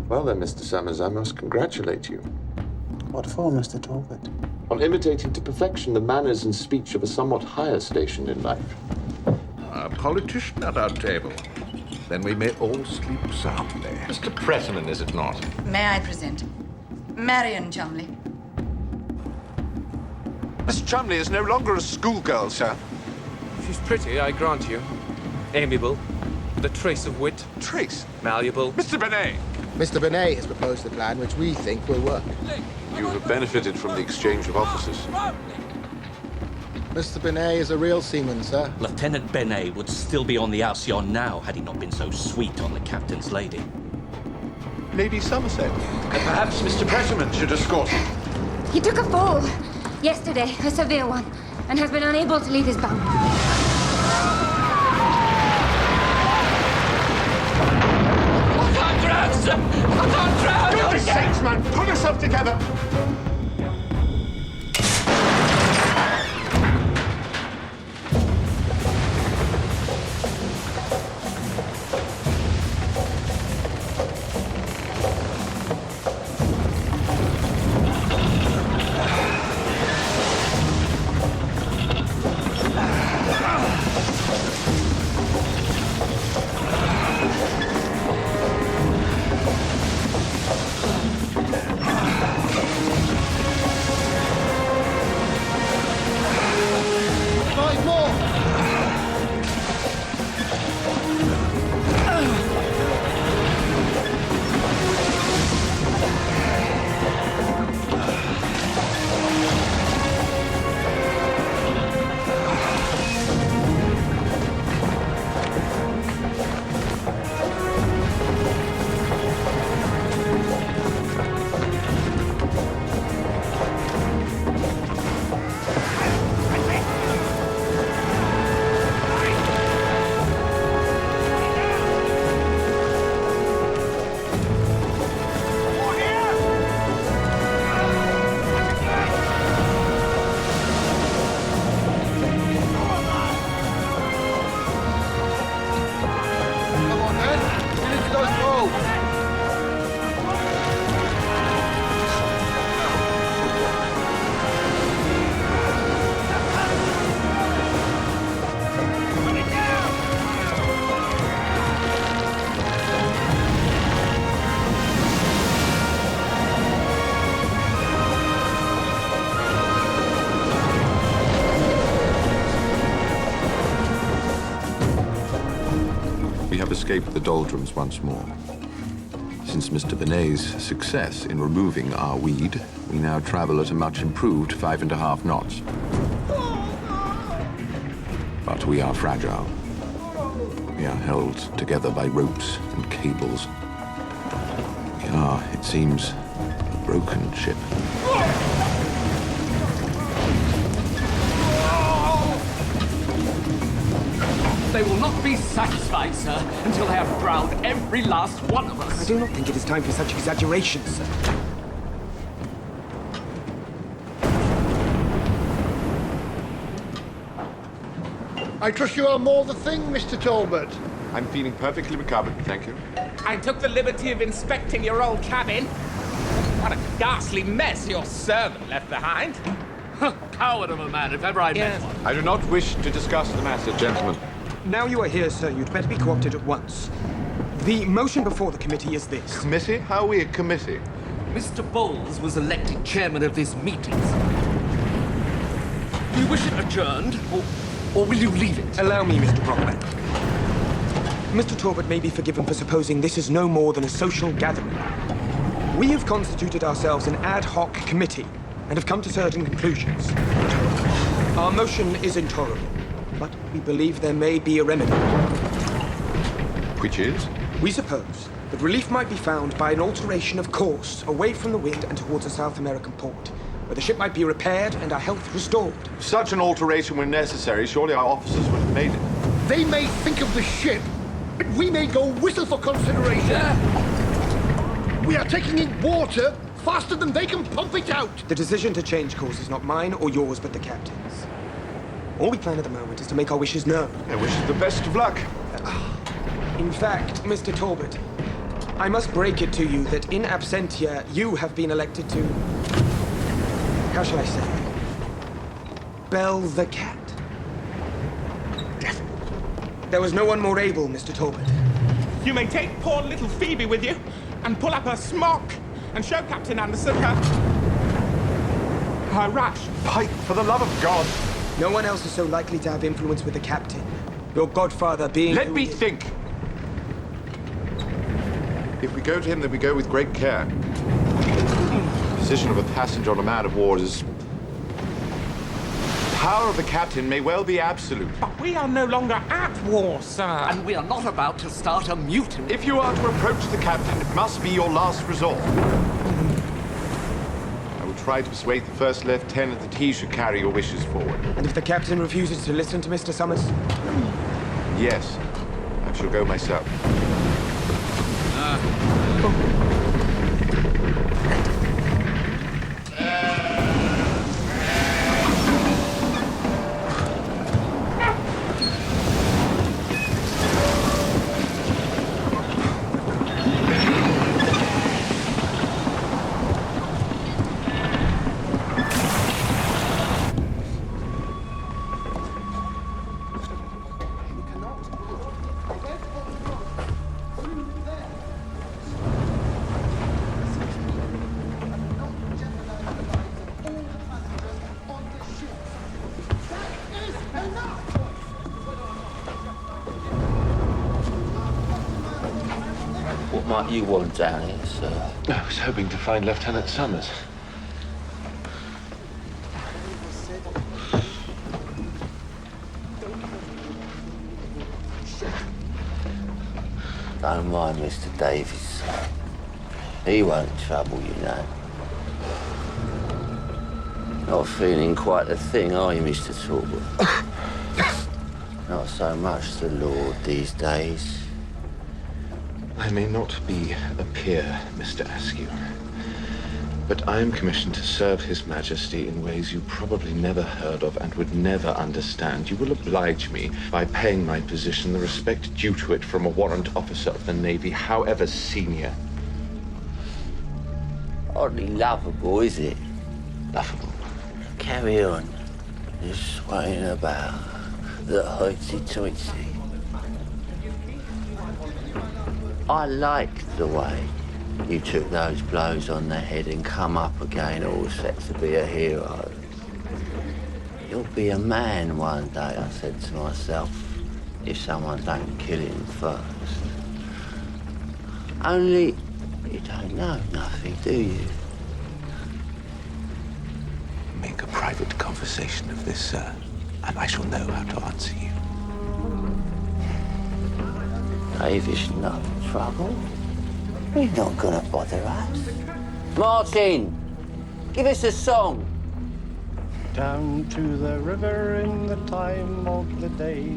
Well then, Mr. Summers, I must congratulate you. What for, Mr. Talbot? On imitating to perfection the manners and speech of a somewhat higher station in life. A politician at our table. Then we may all sleep soundly. Mr. Pretterman, is it not? May I present Marion Chumley? Miss Chumley is no longer a schoolgirl, sir. She's pretty, I grant you. Amiable, with a trace of wit. Trace? Malleable. Mr. Benet! Mr. Benet has proposed a plan which we think will work. You have benefited from the exchange of officers. Mr. Benet is a real seaman, sir. Lieutenant Benet would still be on the Alcyon now had he not been so sweet on the captain's lady. Lady Somerset. And perhaps Mr. Pretterman should escort him. He took a fall yesterday, a severe one, and has been unable to leave his bound. I can't drown, sir! I can't drown! Goodness sakes, man! Pull yourself together! We have escaped the doldrums once more. Since Mr. Benet's success in removing our weed, we now travel at a much improved 5.5 knots. But we are fragile. We are held together by ropes and cables. We are, it seems, a broken ship. They will not be satisfied, sir, until they have drowned every last one of us. I do not think it is time for such exaggerations, sir. I trust you are more the thing, Mr. Talbot. I'm feeling perfectly recovered, thank you. I took the liberty of inspecting your old cabin. What a ghastly mess your servant left behind. Coward of a man, if ever I met one. I do not wish to discuss the matter, gentlemen. Now you are here, sir, you'd better be co-opted at once. The motion before the committee is this. Committee? How are we a committee? Mr. Bowles was elected chairman of this meeting. Do you wish it adjourned, or will you leave it? Allow me, Mr. Brockman. Mr. Talbot may be forgiven for supposing this is no more than a social gathering. We have constituted ourselves an ad hoc committee and have come to certain conclusions. Our motion is intolerable, but we believe there may be a remedy. Which is? We suppose that relief might be found by an alteration of course away from the wind and towards a South American port, where the ship might be repaired and our health restored. If such an alteration were necessary, surely our officers would have made it. They may think of the ship, but we may go whistle for consideration. We are taking in water faster than they can pump it out. The decision to change course is not mine or yours, but the captain's. All we plan at the moment is to make our wishes known. I wish you the best of luck. In fact, Mr. Talbot, I must break it to you that in absentia, you have been elected to... How shall I say? Bell the cat. There was no one more able, Mr. Talbot. You may take poor little Phoebe with you and pull up her smock and show Captain Anderson her rash. Pike, for the love of God! No one else is so likely to have influence with the captain. Your godfather being... Let me think! If we go to him, then we go with great care. The position of a passenger on a man of war is... The power of the captain may well be absolute. But we are no longer at war, sir. And we are not about to start a mutiny. If you are to approach the captain, it must be your last resort. I will try to persuade the first lieutenant that he should carry your wishes forward. And if the captain refuses to listen to Mr. Summers? Yes, I shall go myself. What might you want down here, sir? I was hoping to find Lieutenant Summers. Don't mind Mr. Davies. He won't trouble you, know. Not feeling quite the thing, are you, Mr. Talbot? Not so much the Lord these days. I may not be a peer, Mr. Askew, but I am commissioned to serve His Majesty in ways you probably never heard of and would never understand. You will oblige me by paying my position the respect due to it from a warrant officer of the Navy, however senior. Oddly lovable, is it? Laughable. Carry on. You're swaying about. The hoity-toity. I liked the way you took those blows on the head and come up again all set to be a hero. You'll be a man one day, I said to myself, if someone don't kill him first. Only you don't know nothing, do you? Make a private conversation of this, sir, and I shall know how to answer you. Davies, no trouble. He's not gonna bother us. Martin, give us a song. Down to the river in the time of the day.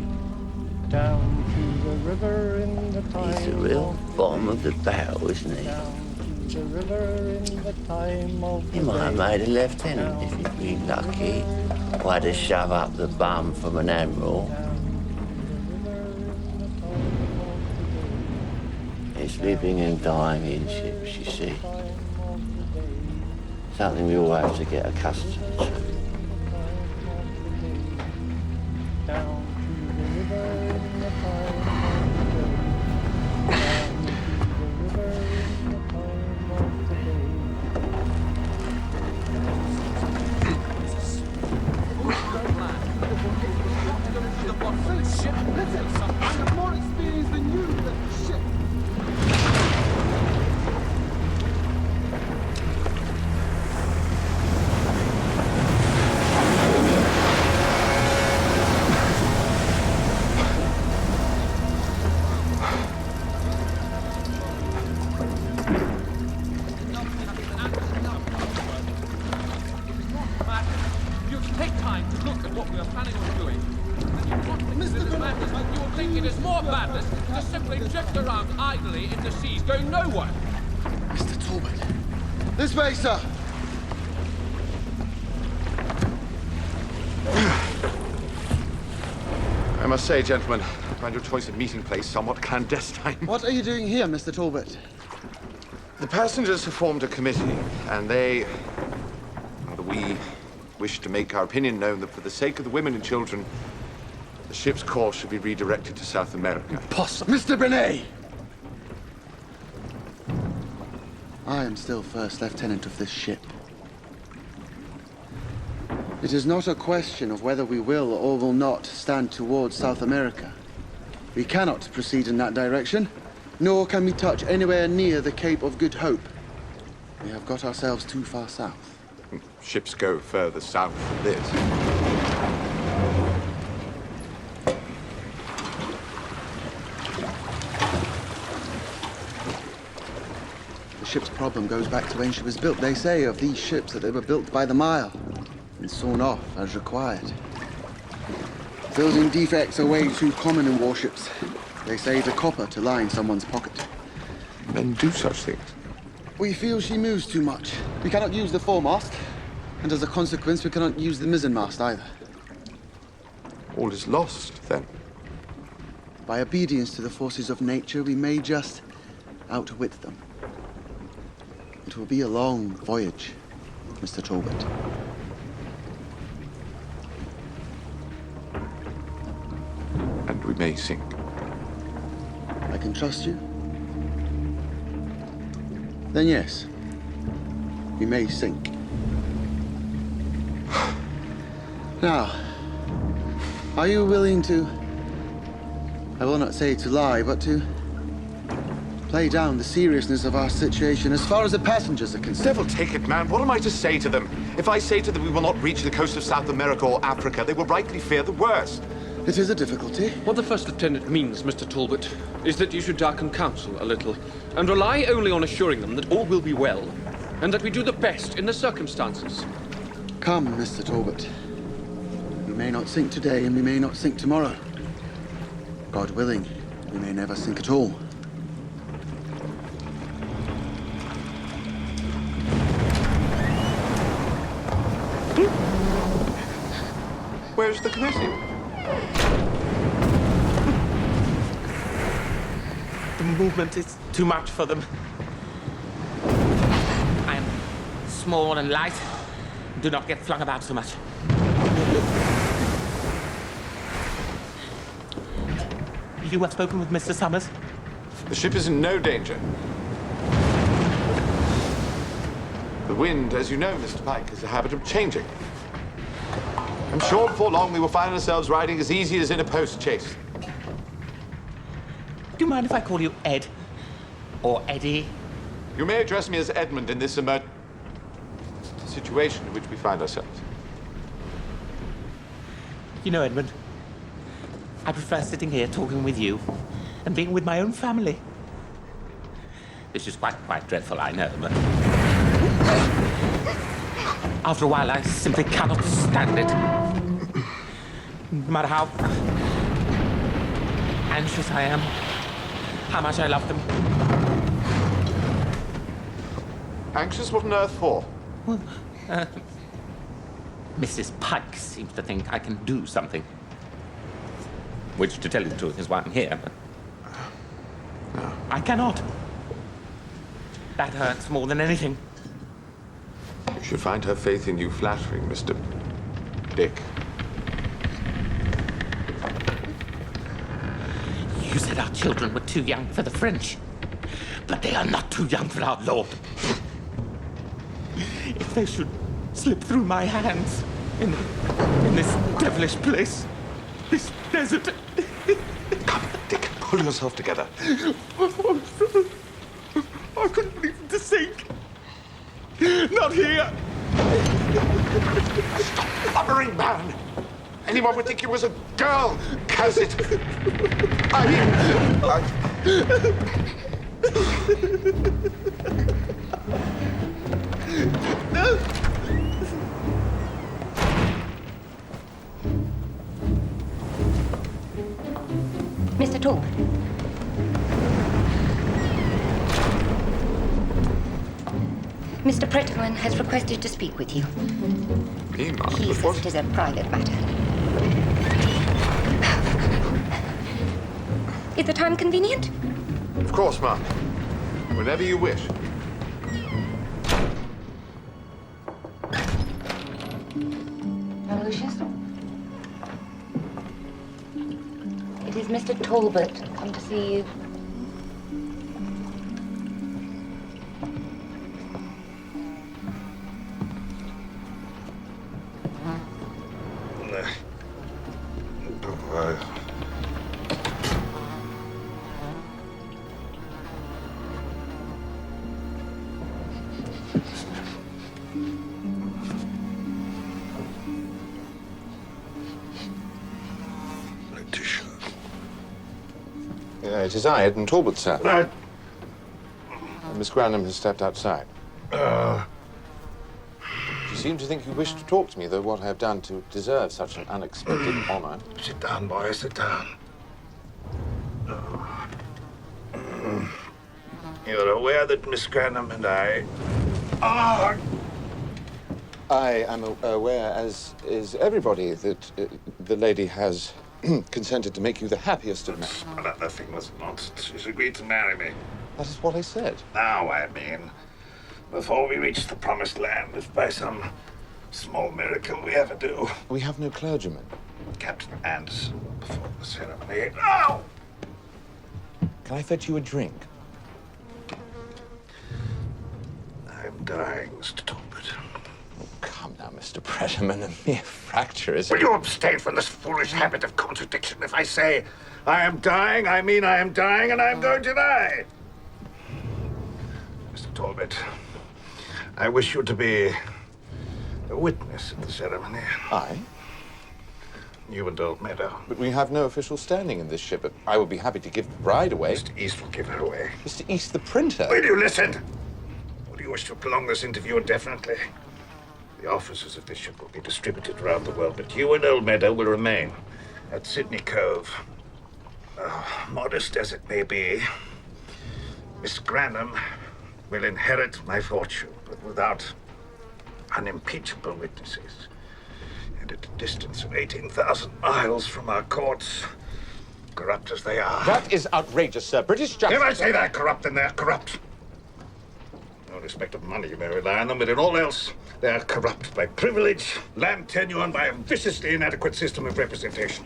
Down to the river in the time. He's the real bottom of the barrel, isn't he? Down to the river in the time of the He might have day. made a lieutenant if he'd been lucky. Or had to shove up the bum from an admiral. It's living and dying in ships, you see. Something we all have to get accustomed to. Down to the river in the time of the day. Down to the river in the time of the day. I'm more experienced than you with the ship. You take time to look at what we are planning on doing. And you want to consider the madness, but you will think it is more madness to simply drift around idly in the seas, going nowhere. Mr. Talbot. This way, sir. I must say, gentlemen, I find your choice of meeting place somewhat clandestine. What are you doing here, Mr. Talbot? The passengers have formed a committee, and we wish to make our opinion known that for the sake of the women and children, the ship's course should be redirected to South America. Impossible. Mr. Benet! I am still first lieutenant of this ship. It is not a question of whether we will or will not stand towards South America. We cannot proceed in that direction, nor can we touch anywhere near the Cape of Good Hope. We have got ourselves too far south. Ships go further south than this. The ship's problem goes back to when she was built. They say of these ships that they were built by the mile and sawn off as required. Building defects are way too common in warships. They save the copper to line someone's pocket. Men do such things. We feel she moves too much. We cannot use the foremast, and as a consequence, we cannot use the mizzenmast either. All is lost, then. By obedience to the forces of nature, we may just outwit them. It will be a long voyage, Mr. Talbot. And we may sink. I can trust you? Then yes, we may sink. Now, are you willing to, I will not say to lie, but to play down the seriousness of our situation as far as the passengers are concerned? Devil take it, man. What am I to say to them? If I say to them we will not reach the coast of South America or Africa, they will rightly fear the worst. It is a difficulty. What the First Lieutenant means, Mr. Talbot, is that you should darken counsel a little, and rely only on assuring them that all will be well, and that we do the best in the circumstances. Come, Mr. Talbot. We may not sink today, and we may not sink tomorrow. God willing, we may never sink at all. Where's the committee? The movement is too much for them. I am small and light. Do not get flung about so much. You have spoken with Mr. Summers? The ship is in no danger. The wind, as you know, Mr. Pike, has a habit of changing. I'm sure before long we will find ourselves riding as easy as in a post-chase. Do you mind if I call you Ed? Or Eddie? You may address me as Edmund in this situation in which we find ourselves. You know, Edmund, I prefer sitting here talking with you and being with my own family. This is quite dreadful, I know, but after a while, I simply cannot stand it. No matter how anxious I am, how much I love them. Anxious? What on earth for? Well, Mrs. Pike seems to think I can do something. Which, to tell you the truth, is why I'm here, but no. I cannot. That hurts more than anything. You should find her faith in you flattering, Mr. Dick. You said our children were too young for the French, but they are not too young for our Lord. If they should slip through my hands in this devilish place, this desert. Come, Dick, pull yourself together. I couldn't leave them to sink. Not here. Stop blubbering, man. Anyone would think you was a girl, curse it. No. Mr. Talbot. Mr. Pretterman has requested to speak with you. Me, Mark? He says it is a private matter. Is the time convenient? Of course, Mark. Whenever you wish. Lucius? It is Mr. Talbot, come to see you. It is I, Edmund Talbot, sir. Right. Miss Granham has stepped outside. She seemed to think you wished to talk to me, though what I have done to deserve such an unexpected honor. Sit down, boy, sit down. You're aware that Miss Granham and I are... I am aware, as is everybody, that the lady has consented to make you the happiest of men. That thing was nonsense. She's agreed to marry me. That is what I said. Now, I mean, before we reach the promised land, if by some small miracle we ever do. We have no clergyman. Captain Anderson will perform the ceremony. No! Can I fetch you a drink? I'm dying, Mr. Talbot. Come now, Mr. Pretterman, a mere fracture is... Will you abstain from this foolish habit of contradiction? If I say I am dying, I mean I am dying and I am going to die. Mr. Talbot, I wish you to be a witness at the ceremony. I? You and old Meadow. But we have no official standing in this ship. But I would be happy to give the bride away. Mr. East will give her away. Mr. East, the printer. Will you listen? Or do you wish to prolong this interview indefinitely? The officers of this ship will be distributed around the world, but you and old Meadow will remain at Sydney Cove. Modest as it may be, Miss Granham will inherit my fortune, but without unimpeachable witnesses. And at a distance of 18,000 miles from our courts, corrupt as they are. That is outrageous, sir. British justice... If I say they're corrupt, then they're corrupt. No respect of money, you may rely on them, but in all else, they are corrupt by privilege, land tenure, and by a viciously inadequate system of representation.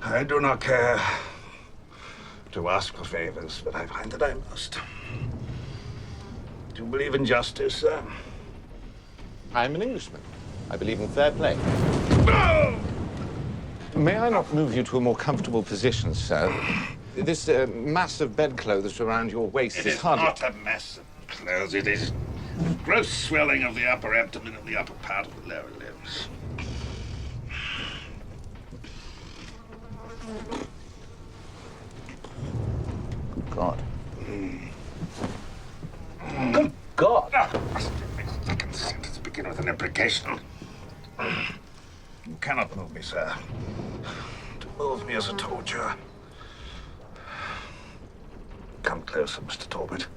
I do not care to ask for favors, but I find that I must. Do you believe in justice, sir? I am an Englishman. I believe in fair play. No! May I not move you to a more comfortable position, sir? This mass of bedclothes around your waist It is is hardly... not a mass of clothes. It is gross swelling of the upper abdomen and the upper part of the lower limbs. God. Good God! I consent to begin with an imprecation. You cannot move me, sir. To move me is a torture. Come closer, Mr. Talbot.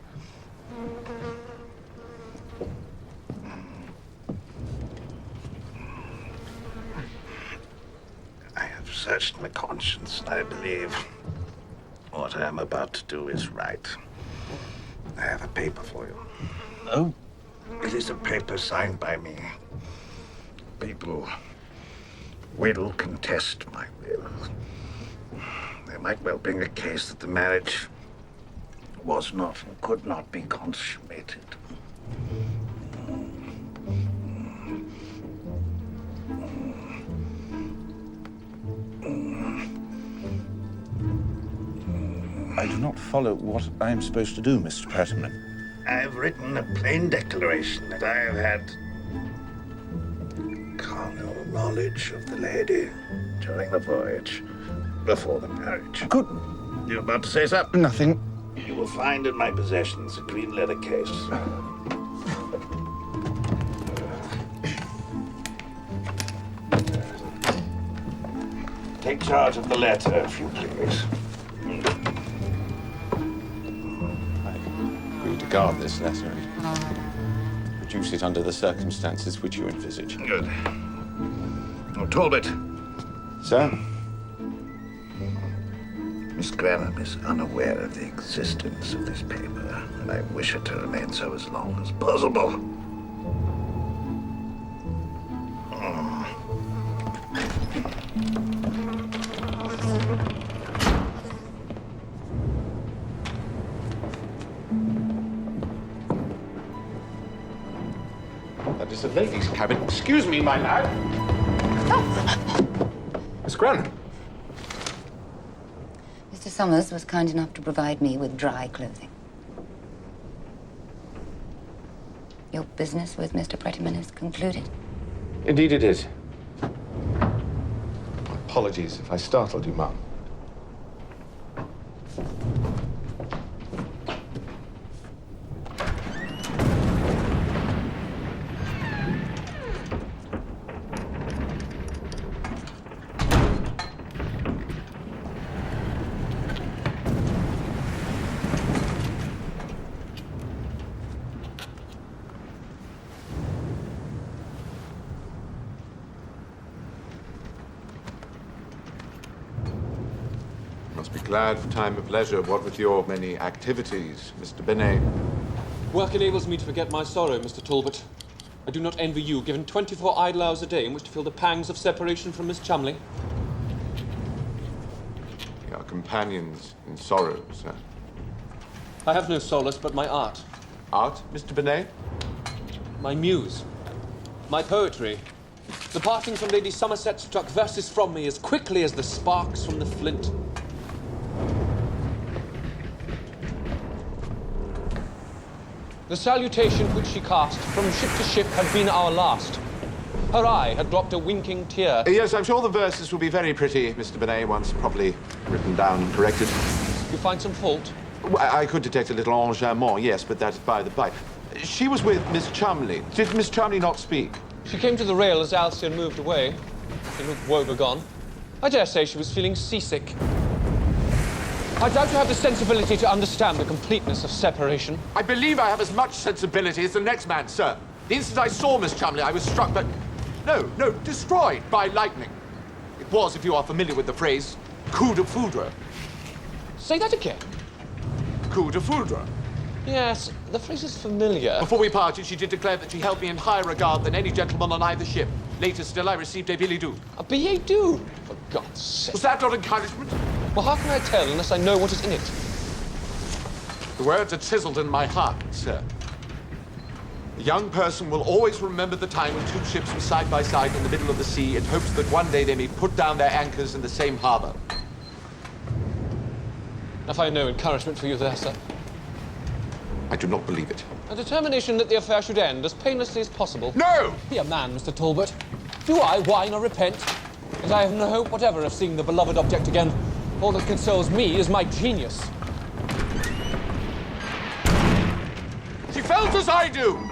I have searched my conscience, and I believe what I am about to do is right. I have a paper for you. Oh? It is a paper signed by me. People will contest my will. There might well be a case that the marriage was not and could not be consummated. I do not follow what I am supposed to do, Mr. Pretterman. I have written a plain declaration that I have had carnal knowledge of the lady during the voyage, before the marriage. Good. You're about to say something? Nothing. You will find in my possessions a green leather case. Take charge of the letter, if you please. I agree to guard this letter and produce it under the circumstances which you envisage. Good. Oh, Talbot. Sir? Miss Miss Granham is unaware of the existence of this paper, and I wish her to remain so as long as possible. That is a lady's cabin. Excuse me, my lad. Miss Granham. Mr. Summers was kind enough to provide me with dry clothing. Your business with Mr. Prettyman is concluded. Indeed it is. Apologies if I startled you, Mum. Must be glad for time of leisure, what with your many activities, Mr. Benet. Work enables me to forget my sorrow, Mr. Talbot. I do not envy you, given 24 idle hours a day in which to feel the pangs of separation from Miss Chumley. We are companions in sorrow, sir. I have no solace but my art. Art, Mr. Benet? My muse. My poetry. The parting from Lady Somerset struck verses from me as quickly as the sparks from the flint. The salutation which she cast from ship to ship had been our last. Her eye had dropped a winking tear. Yes, I'm sure the verses will be very pretty, Mr. Benet, once properly written down and corrected. You find some fault? I could detect a little enjambment, yes, but that's by the by. She was with Miss Chumley. Did Miss Chumley not speak? She came to the rail as Alcyon moved away. She looked woebegone. I dare say she was feeling seasick. I doubt you have the sensibility to understand the completeness of separation. I believe I have as much sensibility as the next man, sir. The instant I saw Miss Chumley, I was struck by... No, destroyed by lightning. It was, if you are familiar with the phrase, coup de foudre. Say that again. Coup de foudre. Yes, the phrase is familiar. Before we parted, she did declare that she held me in higher regard than any gentleman on either ship. Later still, I received a billet doux. A billet doux? For God's sake. Was that not encouragement? Well, how can I tell unless I know what is in it? The words are chiseled in my heart, sir. A young person will always remember the time when two ships were side by side in the middle of the sea in hopes that one day they may put down their anchors in the same harbor. I find no encouragement for you there, sir. I do not believe it. A determination that the affair should end as painlessly as possible. No! Be a man, Mr. Talbot. Do I whine or repent? As I have no hope whatever of seeing the beloved object again. All that consoles me is my genius. She felt as I do!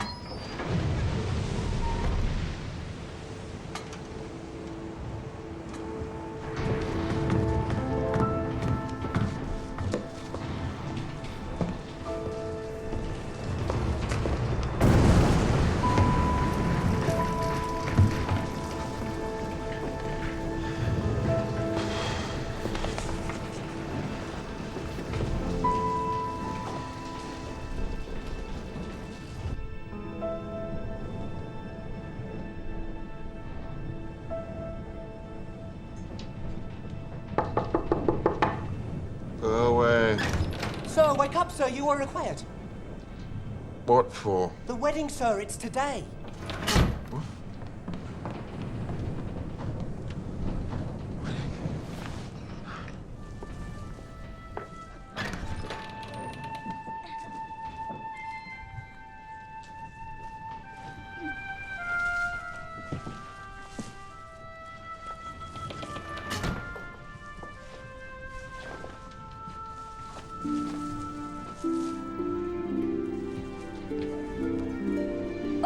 Go away. Sir, wake up, sir. You are required. What for? The wedding, sir. It's today.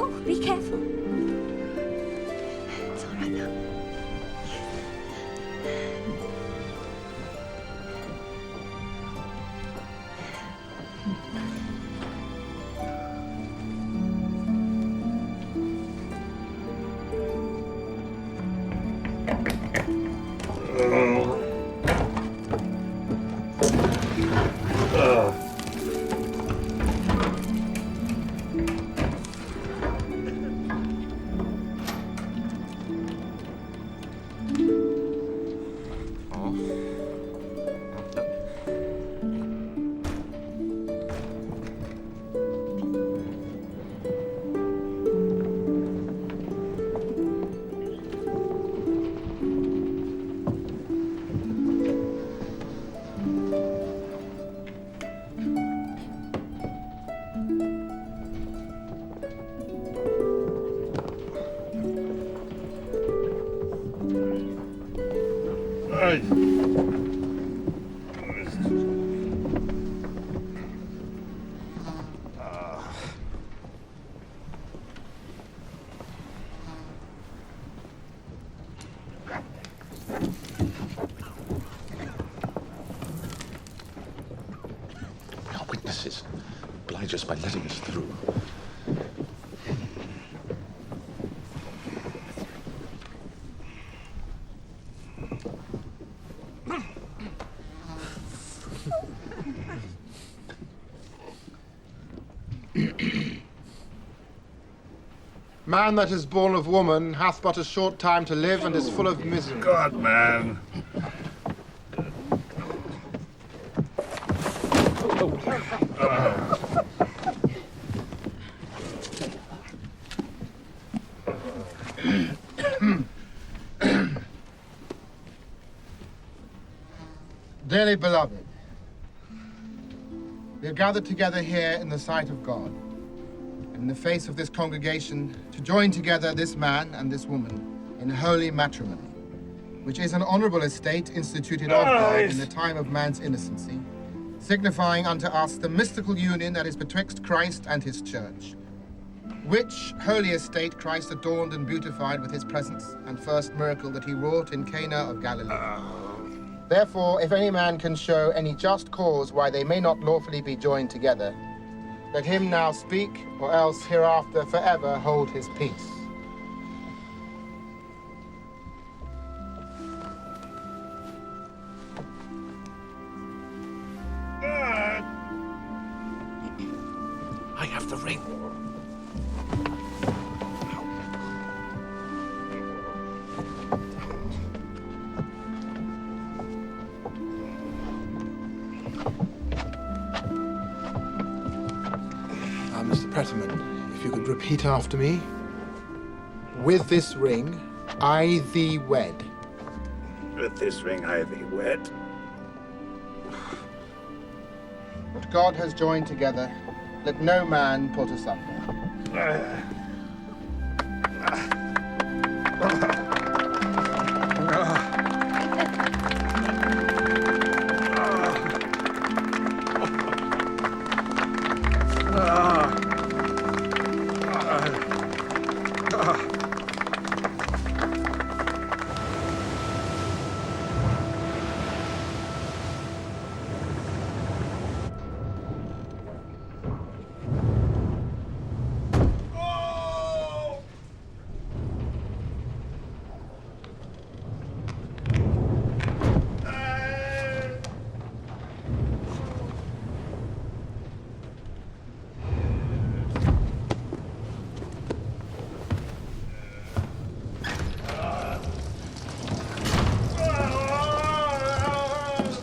Oh, be careful. It's all right now. We are witnesses. Oblige us by letting us through. Man that is born of woman hath but a short time to live and is full of misery. God, man. Dearly beloved, we are gathered together here in the sight of God, and in the face of this congregation, to join together this man and this woman in holy matrimony, which is an honorable estate instituted of God in the time of man's innocency, signifying unto us the mystical union that is betwixt Christ and his church, which holy estate Christ adorned and beautified with his presence and first miracle that he wrought in Cana of Galilee. Therefore, if any man can show any just cause why they may not lawfully be joined together, let him now speak, or else hereafter forever hold his peace. I have the ring. Mr. Pretterman, if you could repeat after me. With this ring, I thee wed. With this ring I thee wed. What God has joined together, let no man put asunder.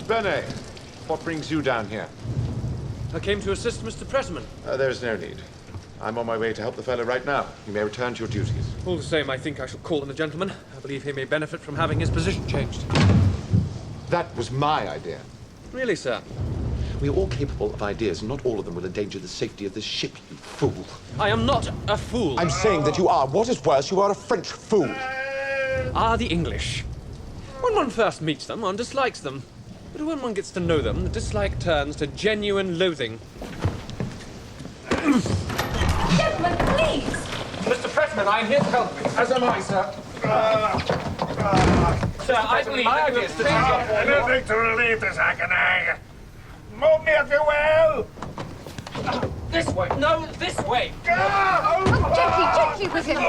Benet, what brings you down here? I came to assist Mr. Pretterman. There's no need. I'm on my way to help the fellow right now. You may return to your duties. All the same, I think I shall call him a gentleman. I believe he may benefit from having his position changed. That was my idea. Really, sir? We are all capable of ideas, and not all of them will endanger the safety of this ship, you fool. I am not a fool. I'm saying that you are. What is worse, you are a French fool. The English. When one first meets them, one dislikes them. But when one gets to know them, the dislike turns to genuine loathing. Gentlemen, please! Mr. Pretterman, I am here to help you. As am I, sir. Sir, I believe my idea is to anything to relieve this agony. Move me if you will. This way. No, this way. Gently with him.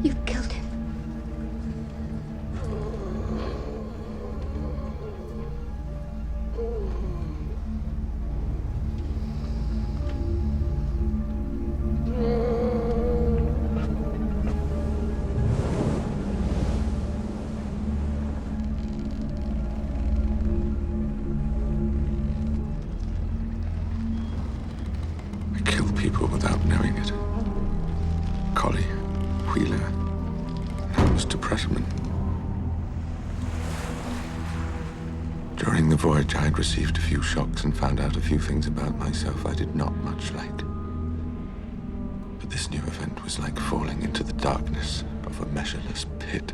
You killed him. Wheeler. Now Mr. Presserman. During the voyage, I had received a few shocks and found out a few things about myself I did not much like. But this new event was like falling into the darkness of a measureless pit.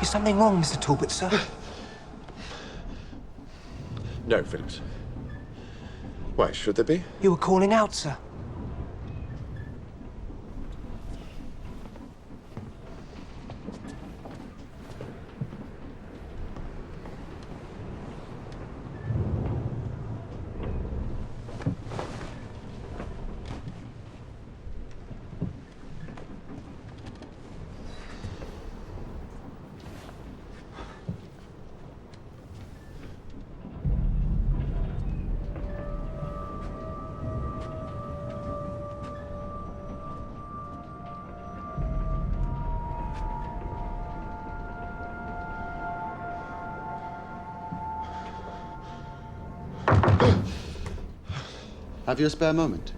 Is something wrong, Mr. Talbot, sir? No, Phillips. Why should there be? You were calling out, sir. Have you a spare moment?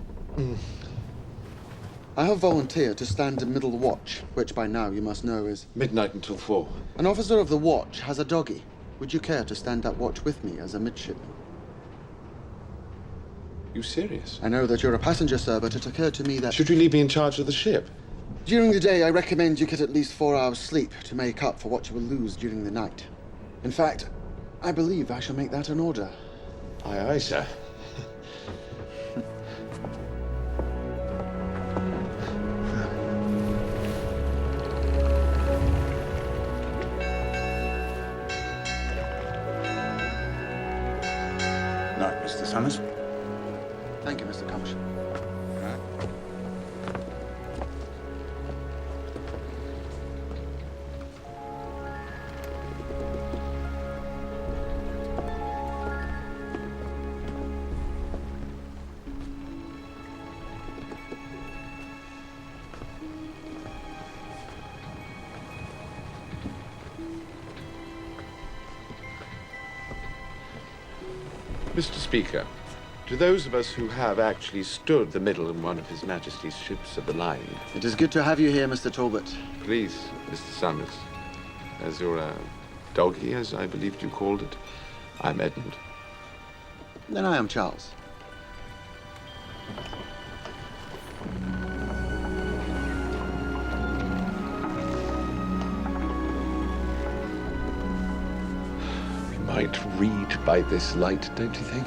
I have volunteered to stand in middle watch, which by now you must know is... Midnight until 4. An officer of the watch has a doggy. Would you care to stand that watch with me as a midshipman? You serious? I know that you're a passenger, sir, but it occurred to me that... Should you leave me in charge of the ship? During the day, I recommend you get at least 4 hours sleep to make up for what you will lose during the night. In fact, I believe I shall make that an order. Aye, aye, sir. Night, Mr. Summers. Thank you, Mr. Commissioner. Mr. Speaker, to those of us who have actually stood the middle in one of His Majesty's ships of the line... It is good to have you here, Mr. Talbot. Please, Mr. Summers, as your doggy, as I believed you called it, I'm Edmund. Then I am Charles. Might read by this light, don't you think?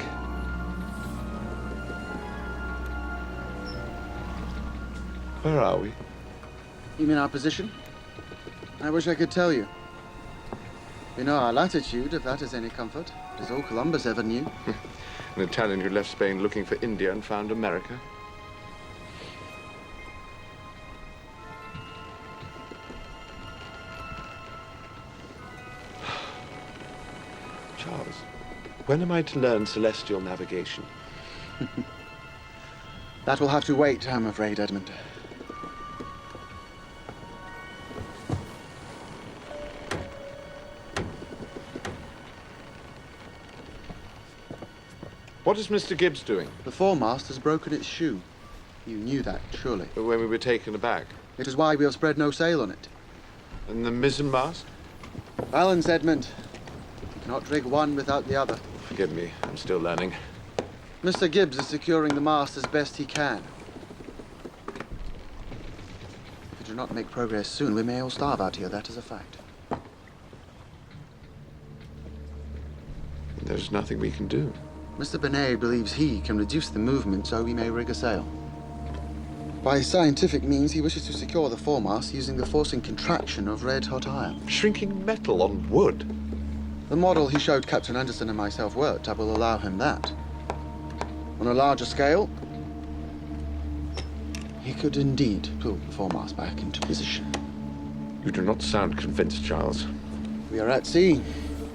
Where are we? You mean our position? I wish I could tell you. We know our latitude, if that is any comfort. It is all Columbus ever knew. An Italian who left Spain looking for India and found America. Charles, when am I to learn celestial navigation? That will have to wait, I'm afraid, Edmund. What is Mr. Gibbs doing? The foremast has broken its shoe. You knew that, surely. When we were taken aback. It is why we have spread no sail on it. And the mizzenmast? Balance, Edmund. You cannot rig one without the other. Forgive me, I'm still learning. Mr. Gibbs is securing the mast as best he can. If we do not make progress soon, we may all starve out here, that is a fact. There's nothing we can do. Mr. Benet believes he can reduce the movement so we may rig a sail. By scientific means, he wishes to secure the foremast using the forcing contraction of red-hot iron. Shrinking metal on wood? The model he showed Captain Anderson and myself worked. I will allow him that. On a larger scale, he could indeed pull the foremast back into position. You do not sound convinced, Charles. We are at sea.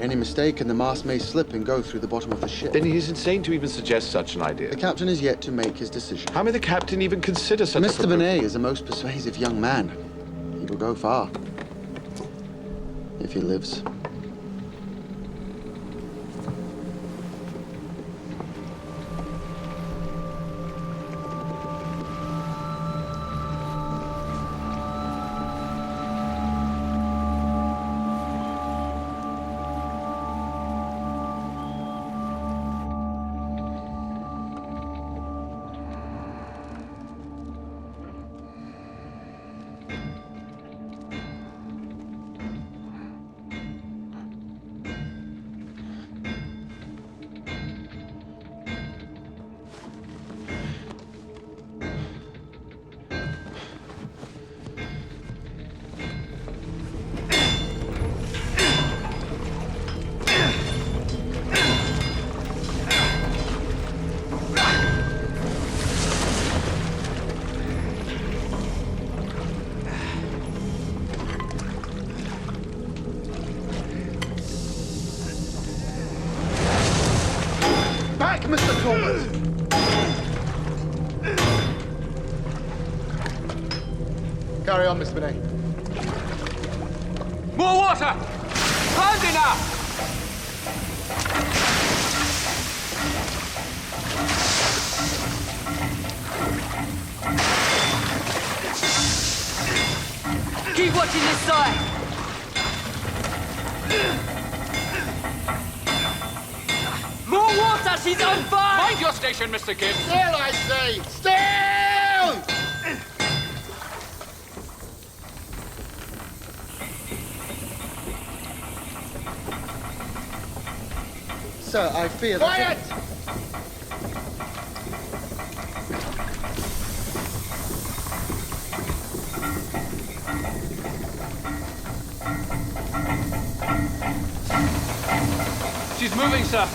Any mistake and the mast may slip and go through the bottom of the ship. Then he is insane to even suggest such an idea. The captain is yet to make his decision. How may the captain even consider such a Mr. Benet is a most persuasive young man. He will go far. If he lives. Mr. Talbot! Carry on, Miss Benet. More water! Handy now! Keep watching this side! More water! She's on fire! Mind your station, Mr. Gibbs! Still, I say! Still! Sir, I fear that... Quiet! She's moving, sir.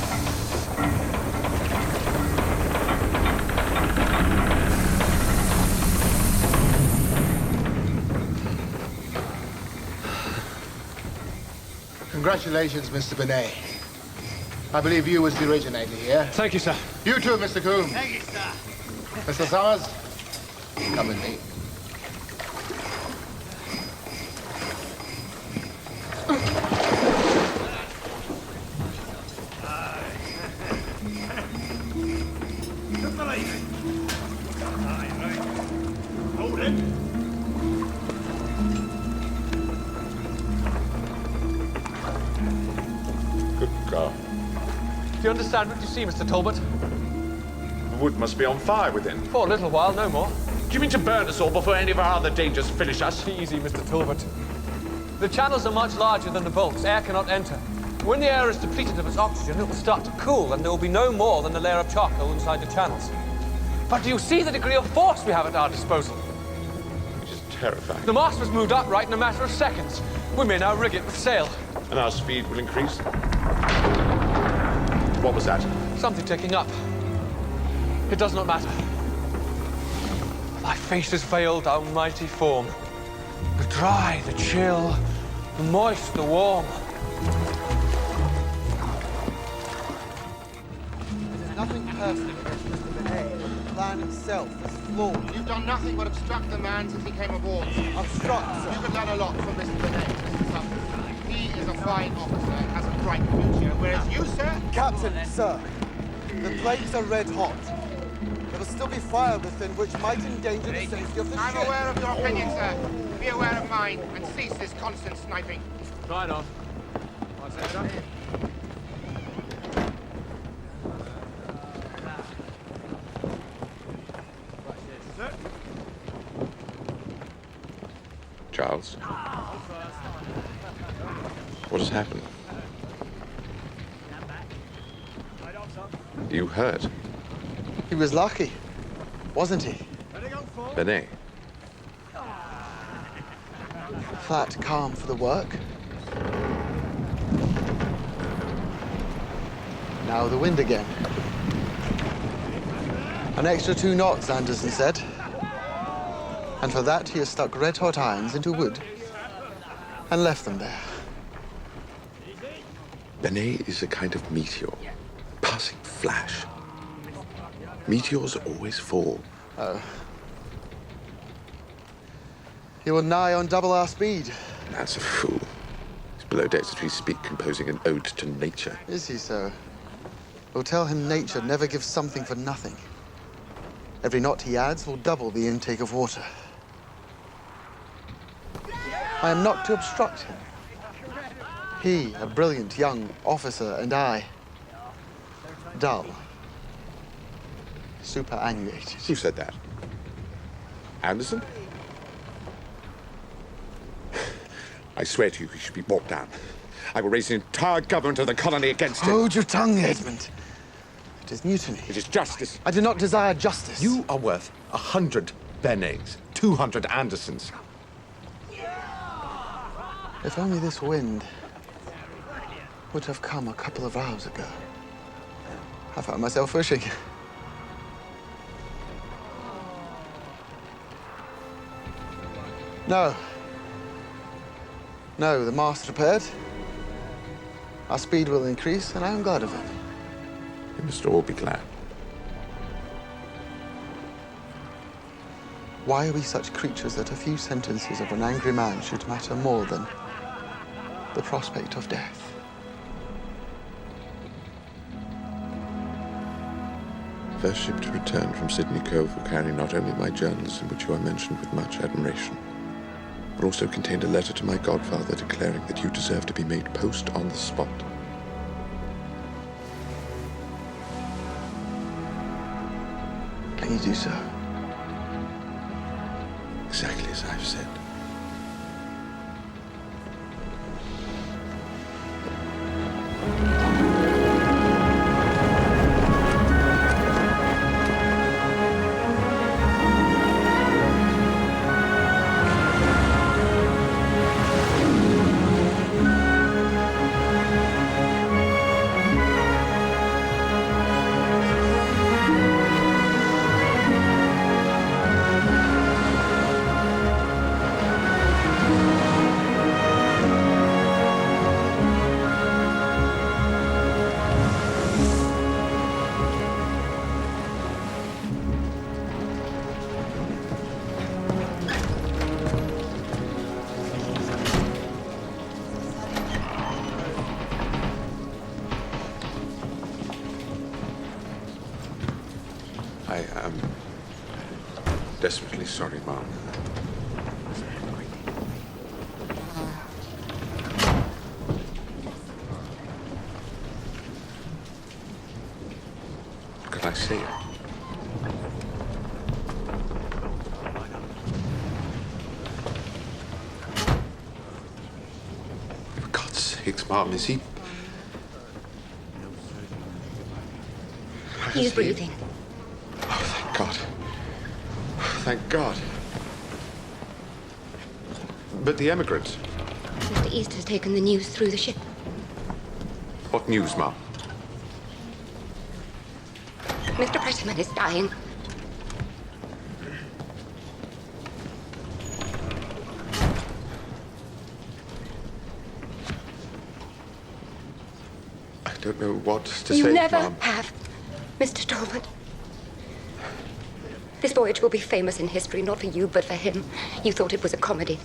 Congratulations, Mr. Benet. I believe you was the originator here. Thank you, sir. You too, Mr. Coombe. Thank you, sir. Mr. Summers, come with me. Hold it. Good God. Do you understand what you see, Mr. Talbot? The wood must be on fire within. For a little while, no more. Do you mean to burn us all before any of our other dangers finish us? Easy, Mr. Talbot. The channels are much larger than the bolts. Air cannot enter. When the air is depleted of its oxygen, it will start to cool, and there will be no more than a layer of charcoal inside the channels. But do you see the degree of force we have at our disposal? Which is terrifying. The mast was moved upright in a matter of seconds. We may now rig it with sail. And our speed will increase? What was that? Something taking up. It does not matter. Thy face is veiled, thou mighty form. The dry, the chill, the moist, the warm. There's nothing personal against Mr. Benet, but the plan itself is flawed. You've done nothing but obstruct the man since he came aboard. Obstruct, sir. You could learn a lot from Mr. Benet, Mr. Summers. He is a fine officer and has a bright future, whereas you, sir... Captain, sir, the flames are red hot. There will still be fire within which might endanger the safety of the I'm ship. aware of your opinion, sir. Be aware of mine and cease this constant sniping. Right on. What's that up? Charles? What has happened? You hurt? He was lucky, wasn't he? Benet? Flat calm for the work. Now the wind again. An extra 2 knots, Anderson said. And for that, he has stuck red-hot irons into wood and left them there. Benet is a kind of meteor. Passing flash. Meteors always fall. Oh. He will nigh on double our speed. That's a fool. He's below decks as we speak, composing an ode to nature. Is he so? We'll tell him nature never gives something for nothing. Every knot he adds will double the intake of water. I am not to obstruct him. He, a brilliant young officer, and I, dull, superannuated. Who said that? Anderson? I swear to you, he should be brought down. I will raise the entire government of the colony against him. Hold your tongue, Edmund. It is mutiny. It is justice. I do not desire justice. You are worth 100 Benets, 200 Andersons. If only this wind would have come a couple of hours ago. I found myself fishing. No. No, the mast repaired. Our speed will increase, and I am glad of it. You must all be glad. Why are we such creatures that a few sentences of an angry man should matter more than the prospect of death? First ship to return from Sydney Cove will carry not only my journals, in which you are mentioned with much admiration, but also contained a letter to my godfather declaring that you deserve to be made post on the spot. Can you do so? Exactly as I've said. I am desperately sorry, Mom. Could I say it? For God's sakes, Mom, is he... He's breathing. Thank God. Thank God. But the emigrants? Mr. East has taken the news through the ship. What news, Mom? Mr. Prettyman is dying. I don't know what to You say, never Mom. have, Mr. Talbot. This voyage will be famous in history, not for you, but for him. You thought it was a comedy.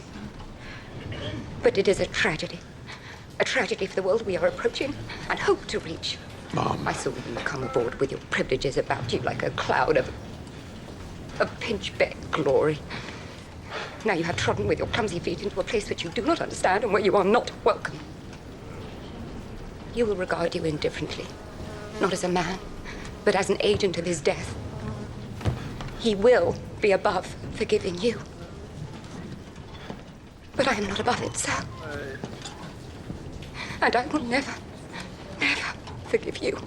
But it is a tragedy. A tragedy for the world we are approaching and hope to reach. Mom. I saw you come aboard with your privileges about you like a cloud of pinchbeck glory. Now you have trodden with your clumsy feet into a place which you do not understand and where you are not welcome. You will regard you indifferently, not as a man, but as an agent of his death. He will be above forgiving you. But I am not above it, sir. And I will never, never forgive you.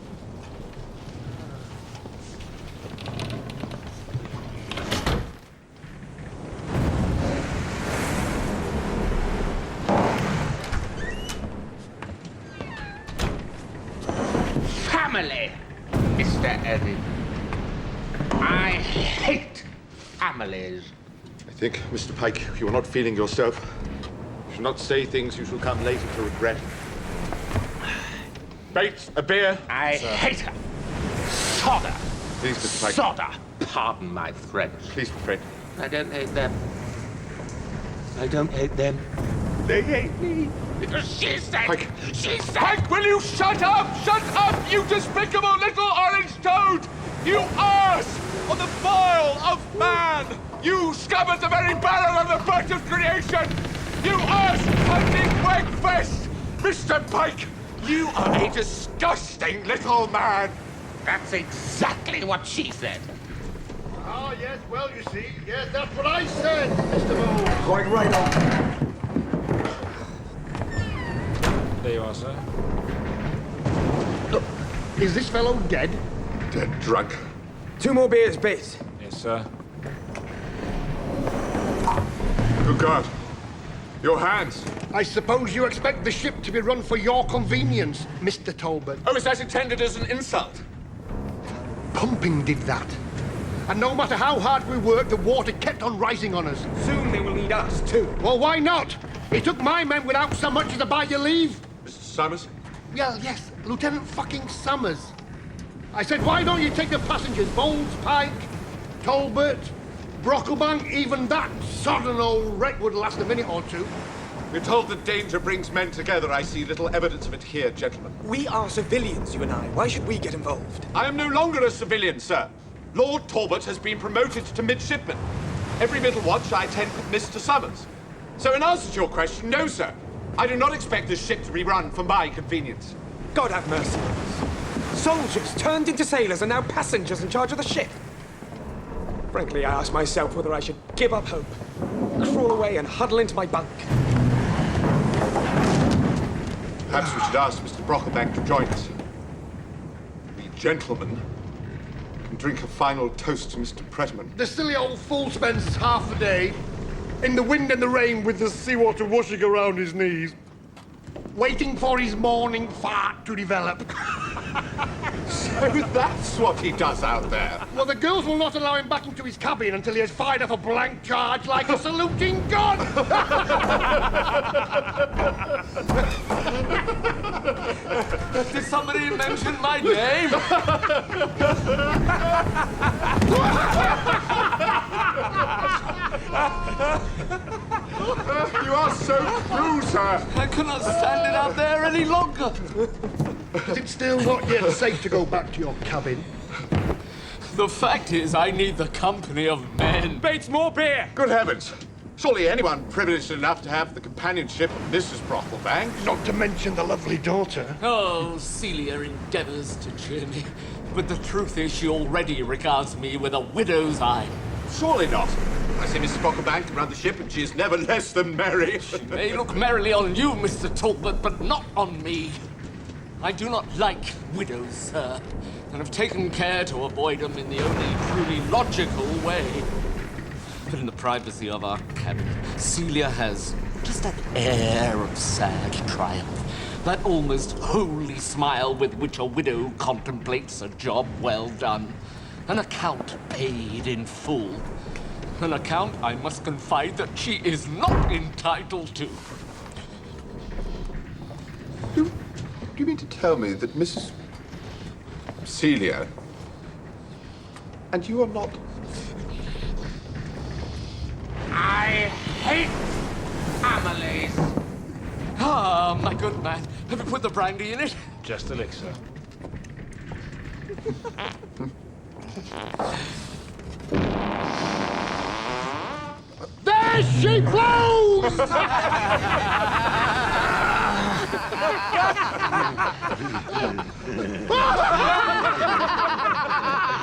Famine! family, Mr. Eddie. I hate families. I think, Mr. Pike, you are not feeling yourself. You should not say things you shall come later to regret. Bates, a beer. I hate her. Sodder. Please, Mr. Pike. Sodder. Pardon my French. Please, Fred. I don't hate them. I don't hate them. They hate me. Because she said... Pike. She said... Pike, will you shut up? Shut up, you despicable little orange toad! You arse on the bile of man! You scum at the very barrel of the birth of creation! You arse-hunting wagfest! Mr. Pike, you are a disgusting little man! That's exactly what she said. Ah, yes, well, you see, yes, that's what I said, Mr. Moore. Going right on. There you are, sir. Look, is this fellow dead? Dead drunk. 2 more beers, Bates. Yes, sir. Good God. Your hands. I suppose you expect the ship to be run for your convenience, Mr. Talbot. Oh, is that intended as an insult? Pumping did that. And no matter how hard we worked, the water kept on rising on us. Soon they will need us, too. Well, why not? He took my men without so much as a by your leave. Mr. Summers? Well, yes, Lieutenant fucking Summers. I said, why don't you take the passengers? Bowles, Pike, Talbot, Brocklebank, even that sodden old wreck would last a minute or two. We're told that danger brings men together. I see little evidence of it here, gentlemen. We are civilians, you and I. Why should we get involved? I am no longer a civilian, sir. Lord Talbot has been promoted to midshipman. Every middle watch I attend with Mr. Summers. So in answer to your question, no, sir. I do not expect this ship to be run for my convenience. God have mercy on us. Soldiers turned into sailors and now passengers in charge of the ship. Frankly, I ask myself whether I should give up hope, crawl away and huddle into my bunk. Perhaps we should ask Mr. Brocklebank to join us. We gentlemen can drink a final toast to Mr. Prettyman. The silly old fool spends half the day in the wind and the rain with the seawater washing around his knees, waiting for his morning fart to develop. So that's what he does out there. Well, the girls will not allow him back into his cabin until he has fired off a blank charge like a saluting gun. Did somebody mention my name? You are so cruel, sir. I cannot stand it out there any longer. Is it still not yet safe to go back to your cabin? The fact is, I need the company of men. Bates, more beer! Good heavens. Surely anyone privileged enough to have the companionship of Mrs. Brocklebank. Not to mention the lovely daughter. Oh, Celia endeavors to cheer me. But the truth is, she already regards me with a widow's eye. Surely not. I see Mrs. Brocklebank around the ship, and she is never less than merry. She may look merrily on you, Mr. Talbot, but not on me. I do not like widows, sir, and have taken care to avoid them in the only truly logical way. But in the privacy of our cabin, Celia has just that air of sad triumph, that almost holy smile with which a widow contemplates a job well done, an account paid in full, an account I must confide that she is not entitled to. Do you mean to tell me that Mrs. Celia and you are not... I hate families. Ah, my good man. Have you put the brandy in it? Just a lick, sir. There she blows!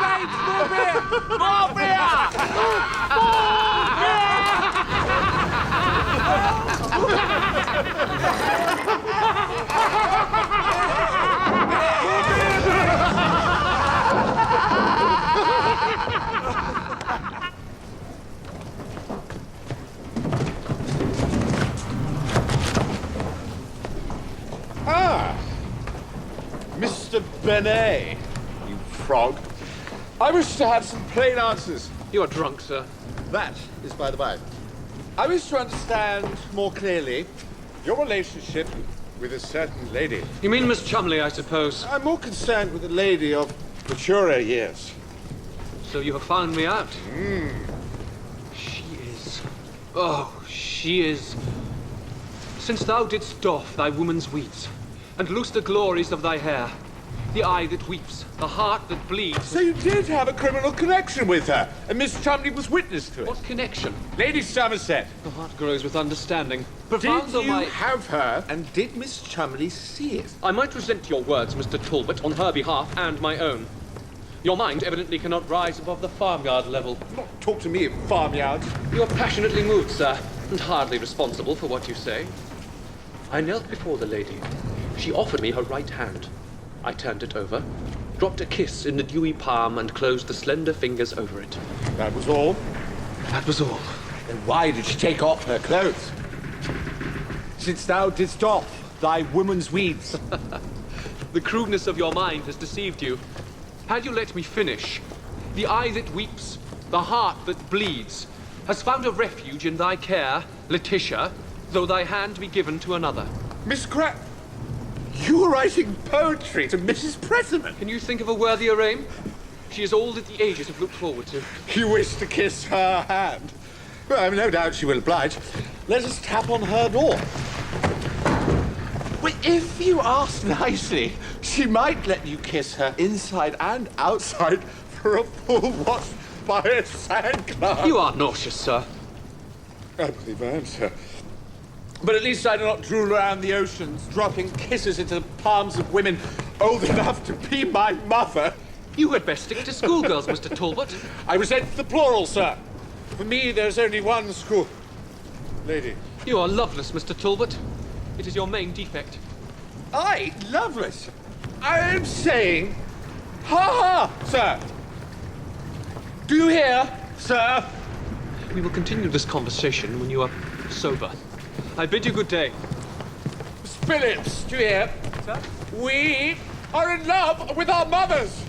Bates, more beer! More beer! Ah! Mr. Mr. Benet, you frog. I wish to have some plain answers. You are drunk, sir. That is by the by. I wish to understand more clearly your relationship with a certain lady. You mean Miss Chumley, I suppose? I'm more concerned with a lady of maturer years. So you have found me out? She is... Since thou didst doff thy woman's weeds, and loose the glories of thy hair, the eye that weeps, the heart that bleeds... So you did have a criminal connection with her, and Miss Chumley was witness to it. What connection? Lady Somerset. The heart grows with understanding. Did you have her, and did Miss Chumley see it? I might resent your words, Mr. Talbot, on her behalf and my own. Your mind evidently cannot rise above the farmyard level. Not talk to me of farmyards. You are passionately moved, sir, and hardly responsible for what you say. I knelt before the lady. She offered me her right hand. I turned it over, dropped a kiss in the dewy palm, and closed the slender fingers over it. That was all? That was all. Then why did she take off her clothes? Since thou didst doff thy woman's weeds. The crudeness of your mind has deceived you. Had you let me finish, the eye that weeps, the heart that bleeds, has found a refuge in thy care, Letitia, though thy hand be given to another. Miss Crab, you were writing poetry to Mrs. Prettyman. Can you think of a worthier aim? She is all that the ages have looked forward to. You wish to kiss her hand? Well, I've no doubt she will oblige. Let us tap on her door. Well, if you ask nicely, she might let you kiss her inside and outside for a full wash by a sand glass. You are nauseous, sir. I believe I am, sir. But at least I do not drool around the oceans, dropping kisses into the palms of women old enough to be my mother. You had best stick to schoolgirls, Mr. Talbot. I resent the plural, sir. For me, there's only one school. Lady. You are loveless, Mr. Talbot. It is your main defect. I? Loveless? I am saying... Ha ha, sir. Do you hear, sir? We will continue this conversation when you are sober. I bid you good day. Miss Phillips, do you hear? Sir? We are in love with our mothers.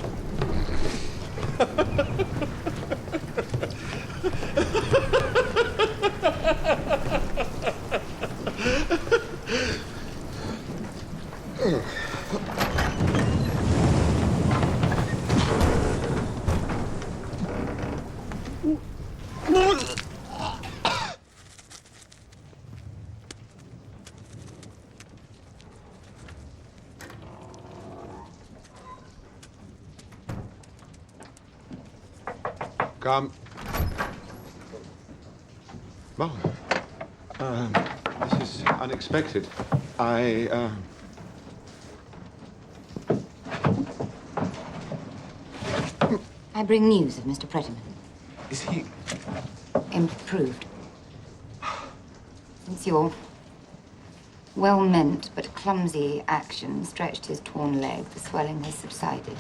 Come. Well, this is unexpected. I bring news of Mr. Prettyman. Is he... Improved. Since your well-meant but clumsy action stretched his torn leg, the swelling has subsided.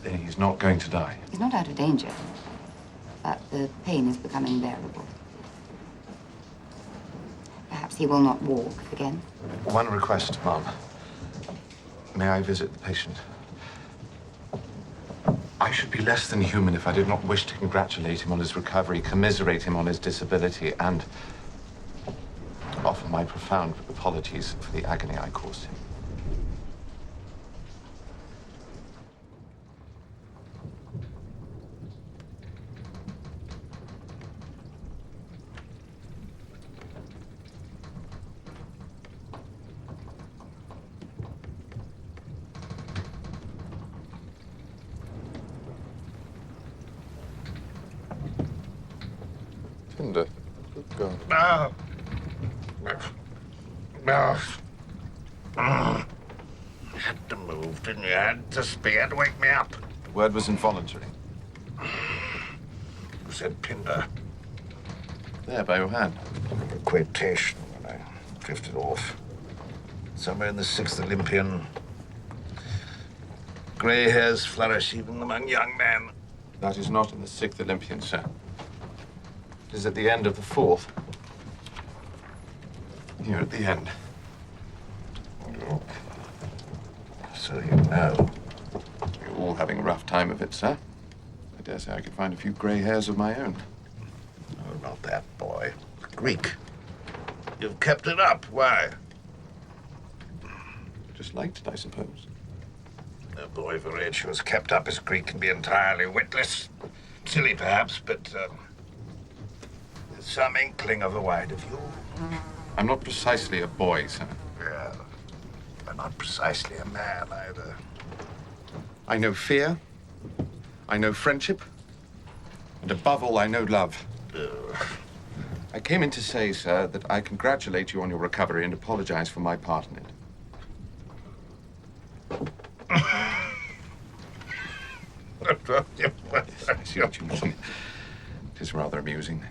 Then he's not going to die. He's not out of danger, but the pain is becoming bearable. Perhaps he will not walk again. One request, Mom. May I visit the patient? I should be less than human if I did not wish to congratulate him on his recovery, commiserate him on his disability, and offer my profound apologies for the agony I caused him. Tinder. Good God. No. No. You had to move, didn't you? You had to speak. You had to wake me up. The word was involuntary. You said Pinder. There, by your hand. A quotation when I drifted off. Somewhere in the 6th Olympian. Grey hairs flourish even among young men. That is not in the 6th Olympian, sir. It is at the end of the 4th. Here at the end. So so you know. You're all having a rough time of it, sir. I dare say I could find a few grey hairs of my own. Oh, not that boy. Greek. You've kept it up. Why? Just liked it, I suppose. A boy of her age who has kept up his Greek can be entirely witless. Silly, perhaps, but there's some inkling of a wider view. I'm not precisely a boy, sir. Yeah, but not precisely a man either. I know fear. I know friendship. And above all, I know love. I came in to say, sir, that I congratulate you on your recovery and apologize for my part in it. I see what you mean. It is rather amusing.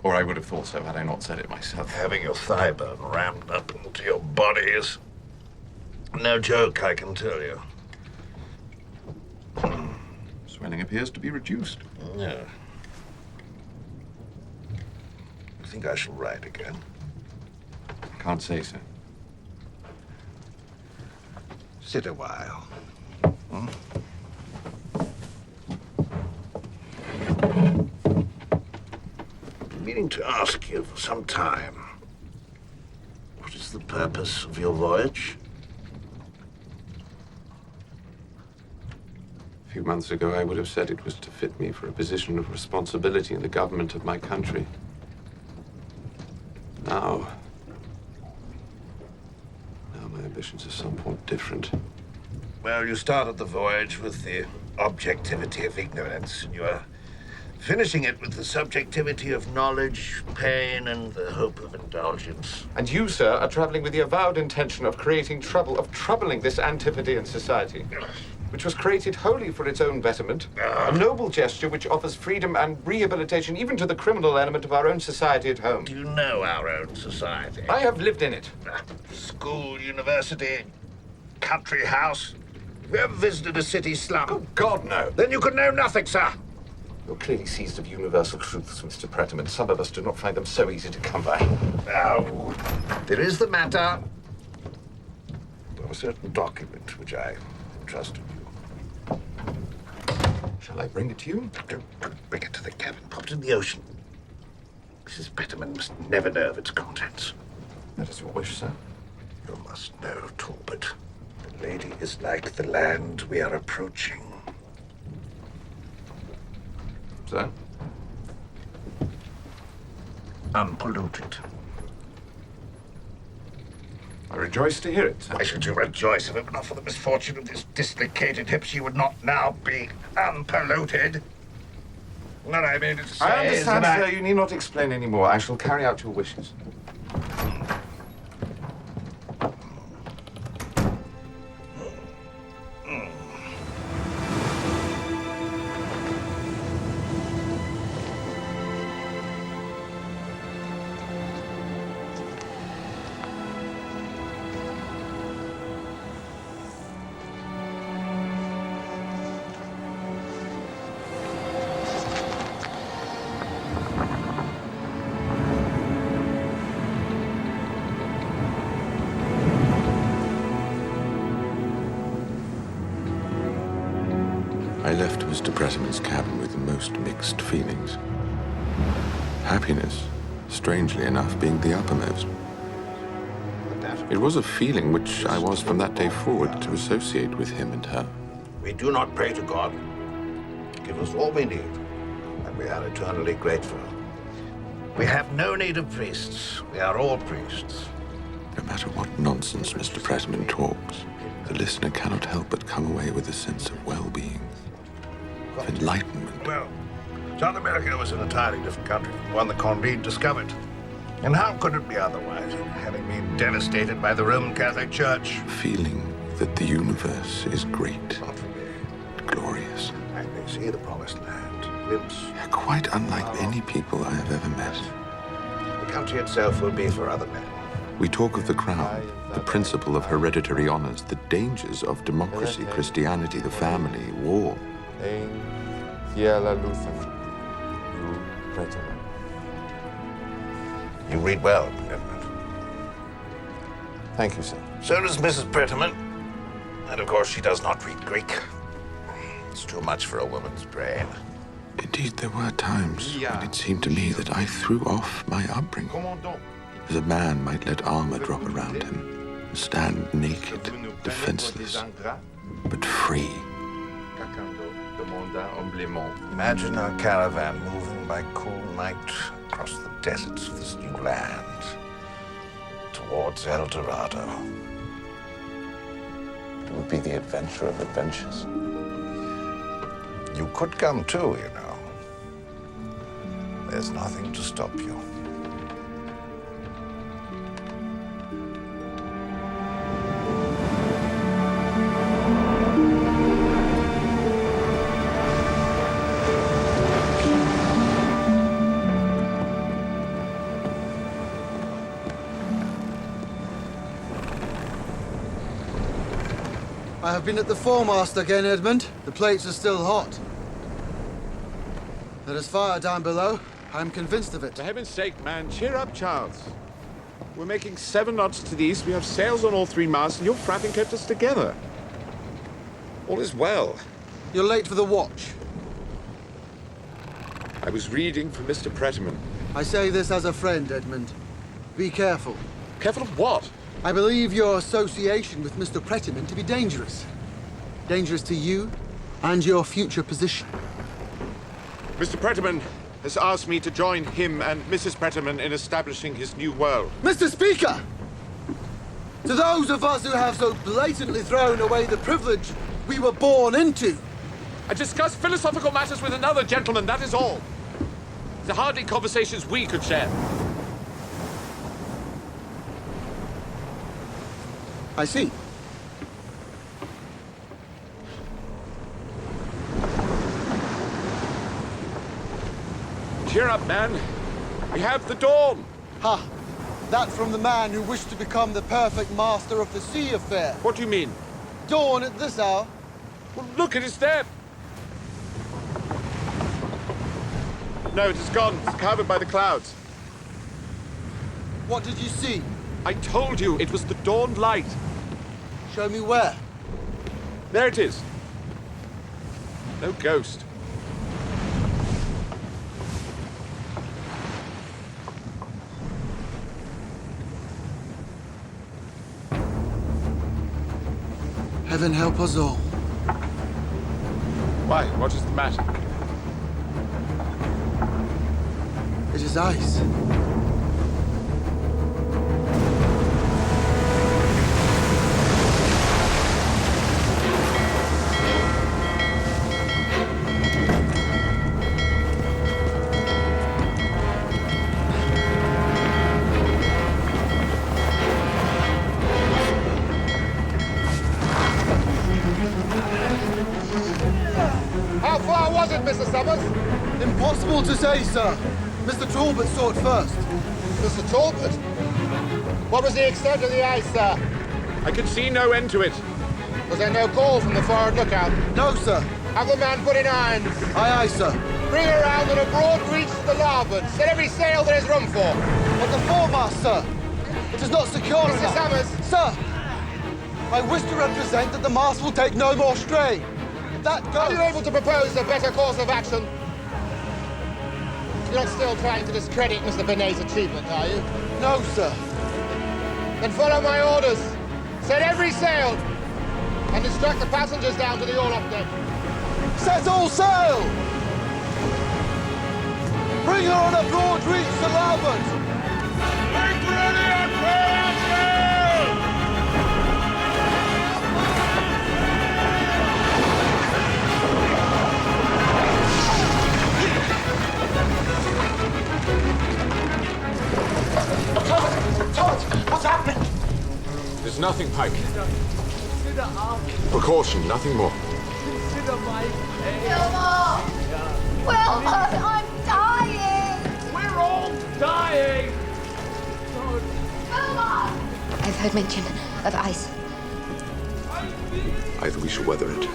Or I would have thought so had I not said it myself. Having your thigh bone rammed up into your body is no joke, I can tell you. Swelling appears to be reduced. Yeah. You think I shall ride again? Can't say so. Sit a while. Hmm? Been meaning to ask you for some time. What is the purpose of your voyage? A few months ago, I would have said it was to fit me for a position of responsibility in the government of my country. Now my ambitions are somewhat different. Well, you started the voyage with the objectivity of ignorance, and you are finishing it with the subjectivity of knowledge, pain, and the hope of indulgence. And you, sir, are traveling with the avowed intention of creating trouble, of troubling this Antipodean society, which was created wholly for its own betterment. A noble gesture which offers freedom and rehabilitation even to the criminal element of our own society at home. Do you know our own society? I have lived in it. School, university, country house. Have you ever visited a city slum? Oh, God, no. Then you could know nothing, sir. You're clearly seized of universal truths, Mr. Pretterman. Some of us do not find them so easy to come by. Now, there is the matter of a certain document which I entrusted you. Shall I bring it to you? Don't bring it to the cabin. Pop it in the ocean. Mrs. Pretterman must never know of its contents. That is your wish, sir. You must know, Talbot. The lady is like the land we are approaching. Sir? Unpolluted. I rejoice to hear it, sir. Why should you rejoice if it were not for the misfortune of this dislocated hip? She would not now be unpolluted. What I mean to say I understand, is that sir. You need not explain any more. I shall carry out your wishes. I left Mr. Pretterman's cabin with the most mixed feelings. Happiness, strangely enough, being the uppermost. It was a feeling which I was from that day forward to associate with him and her. we do not pray to God. Give us all we need, and we are eternally grateful. We have no need of priests. We are all priests. No matter what nonsense Mr. Pretterman talks, the listener cannot help but come away with a sense of well-being, of enlightenment. Well, South America was an entirely different country from one that Conrad discovered. And how could it be otherwise, having been devastated by the Roman Catholic Church? Feeling that the universe is great, glorious. I may see the promised land, glimpse. Quite unlike any people I have ever met. The country itself will be for other men. We talk of the crown, the principle of hereditary honors, the dangers of democracy, Christianity, the family, war. You read well, Lieutenant. Thank you, sir. So does Mrs. Pretterman. And of course, she does not read Greek. It's too much for a woman's brain. Indeed, there were times when it seemed to me that I threw off my upbringing, as a man might let armor drop around him and stand naked, defenseless, but free. Imagine our caravan moving by cool night across the deserts of this new land towards El Dorado. It would be the adventure of adventures. You could come too, you know. There's nothing to stop you. I have been at the foremast again, Edmund. The plates are still hot. There is fire down below. I'm convinced of it. For heaven's sake, man, cheer up, Charles. We're making 7 knots to the east. We have sails on all 3 masts, and your frapping kept us together. All is well. You're late for the watch. I was reading for Mr. Prettyman. I say this as a friend, Edmund. Be careful. Careful of what? I believe your association with Mr. Prettyman to be dangerous. Dangerous to you and your future position. Mr. Prettyman has asked me to join him and Mrs. Prettyman in establishing his new world. Mr. Speaker! To those of us who have so blatantly thrown away the privilege we were born into. I discuss philosophical matters with another gentleman, that is all. There are hardly conversations we could share. I see. Cheer up, man. We have the dawn. Ha! That from the man who wished to become the perfect master of the sea affair. What do you mean? Dawn at this hour. Well, look, it is there. No, it is gone. It's covered by the clouds. What did you see? I told you, it was the dawn light. Show me where. There it is. No ghost. Heaven help us all. Why? What is the matter? It is ice. How far was it, Mr. Summers? Impossible to say, sir. Mr. Talbot saw it first. Mr. Talbot? What was the extent of the ice, sir? I could see no end to it. Was there no call from the forward lookout? No, sir. Have the man put in irons. Aye, aye, sir. Bring her round on a broad reach to the larboard. Set every sail there is room for. But the foremast, sir. It is not secure Mr. enough. Summers. Sir, I wish to represent that the mast will take no more strain. That goes. Are you able to propose a better course of action? You're not still trying to discredit Mr. Benet's achievement, are you? No, sir. Then follow my orders. Set every sail and instruct the passengers down to the orlop deck. Set all sail! Bring her on a broad reach to larboard! Make ready and fire sail! Todd, what's happened? There's nothing, Pike. Consider our Precaution, nothing more. Consider my pain. Wilma, I'm dying! We're all dying! Todd. Wilma! I've heard mention of ice. Either we shall weather it,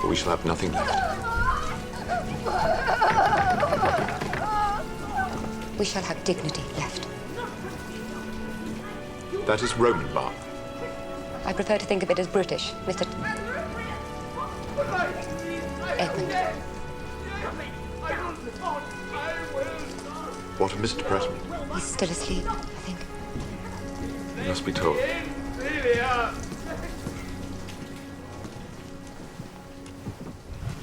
or we shall have nothing left. We shall have dignity left. That is Roman, Mark. I prefer to think of it as British, Mr. Edmund. What of Mr. Preston? He's still asleep, I think. He must be told.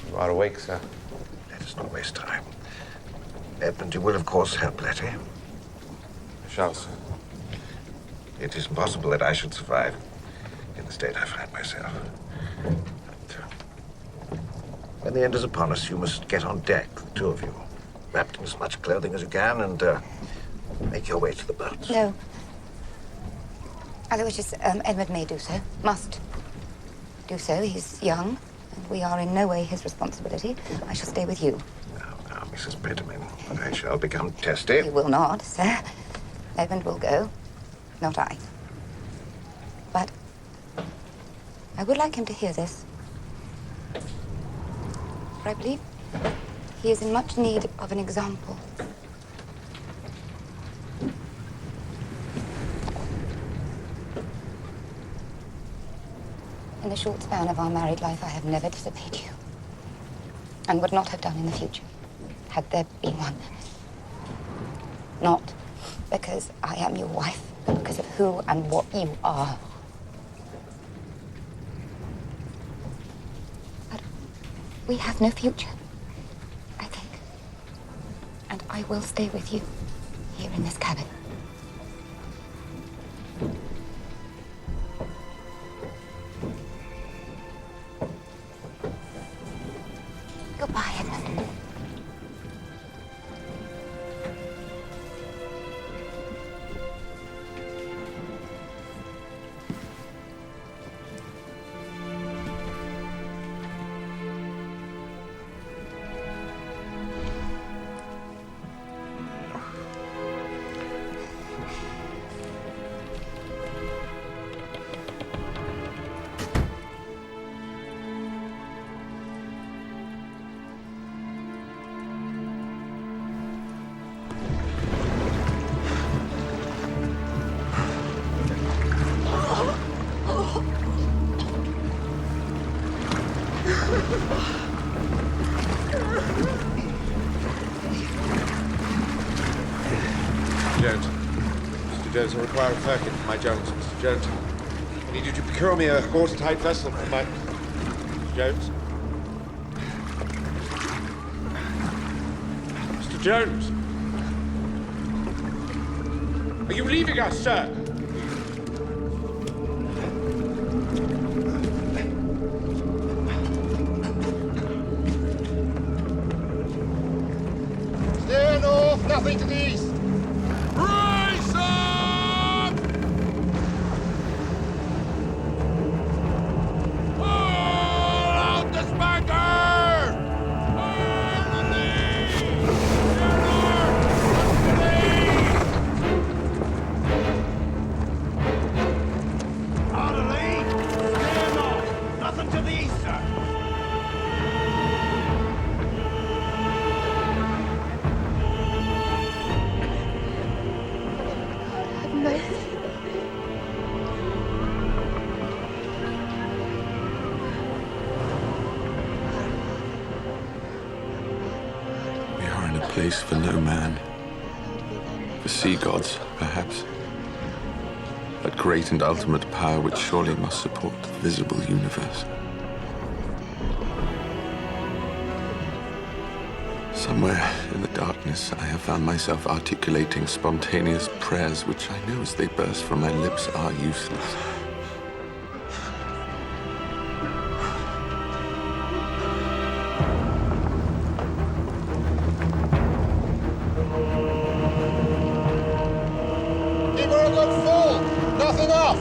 You are awake, sir. Let us not waste time. Edmund, you will, of course, help Letty. I shall, sir. It is impossible that I should survive in the state I find myself. But, when the end is upon us, you must get on deck, the two of you, wrapped in as much clothing as you can, and make your way to the boats. No. Aloysius, Edward may do so. Must do so. He's young, and we are in no way his responsibility. I shall stay with you. Now, Mrs. Pretterman, I shall become testy. You will not, sir. Edmund will go, not I. But I would like him to hear this. For I believe he is in much need of an example. In the short span of our married life, I have never disobeyed you. And would not have done in the future, had there been one. Not because I am your wife, but because of who and what you are. But we have no future, I think. And I will stay with you here in this cabin. Goodbye, Edmund. Jones. Mr. Jones, I require a firkin for my Jones. Mr. Jones, I need you to procure me a watertight vessel for my... Mr. Jones? Mr. Jones? Are you leaving us, sir? Steer north, nothing to the east. Rise up! All out the spanker! Out of lead! Steer north! Nothing to the east, sir! We are in a place for no man. For sea gods, perhaps. That great and ultimate power which surely must support the visible universe. Somewhere in the darkness, I have found myself articulating spontaneous prayers which I know as they burst from my lips are useless. Give her a good full. Nothing off.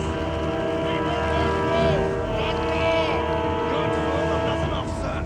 Nothing off, sir.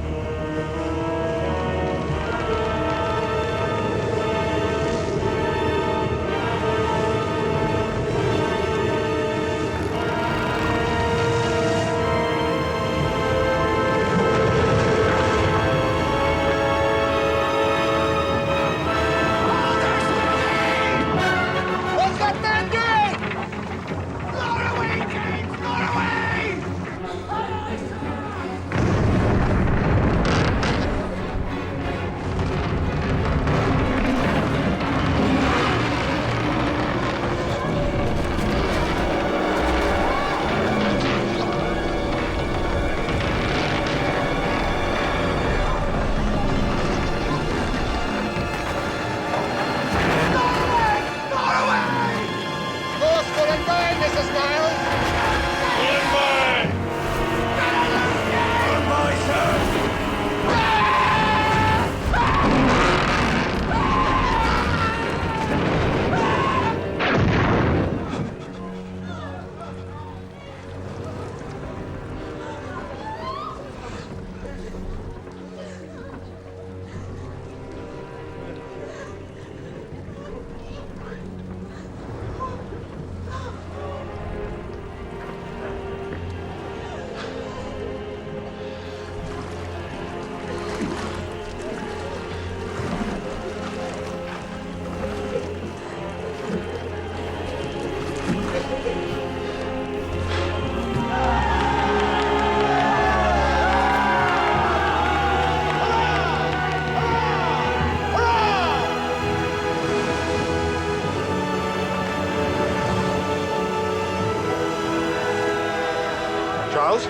Charles.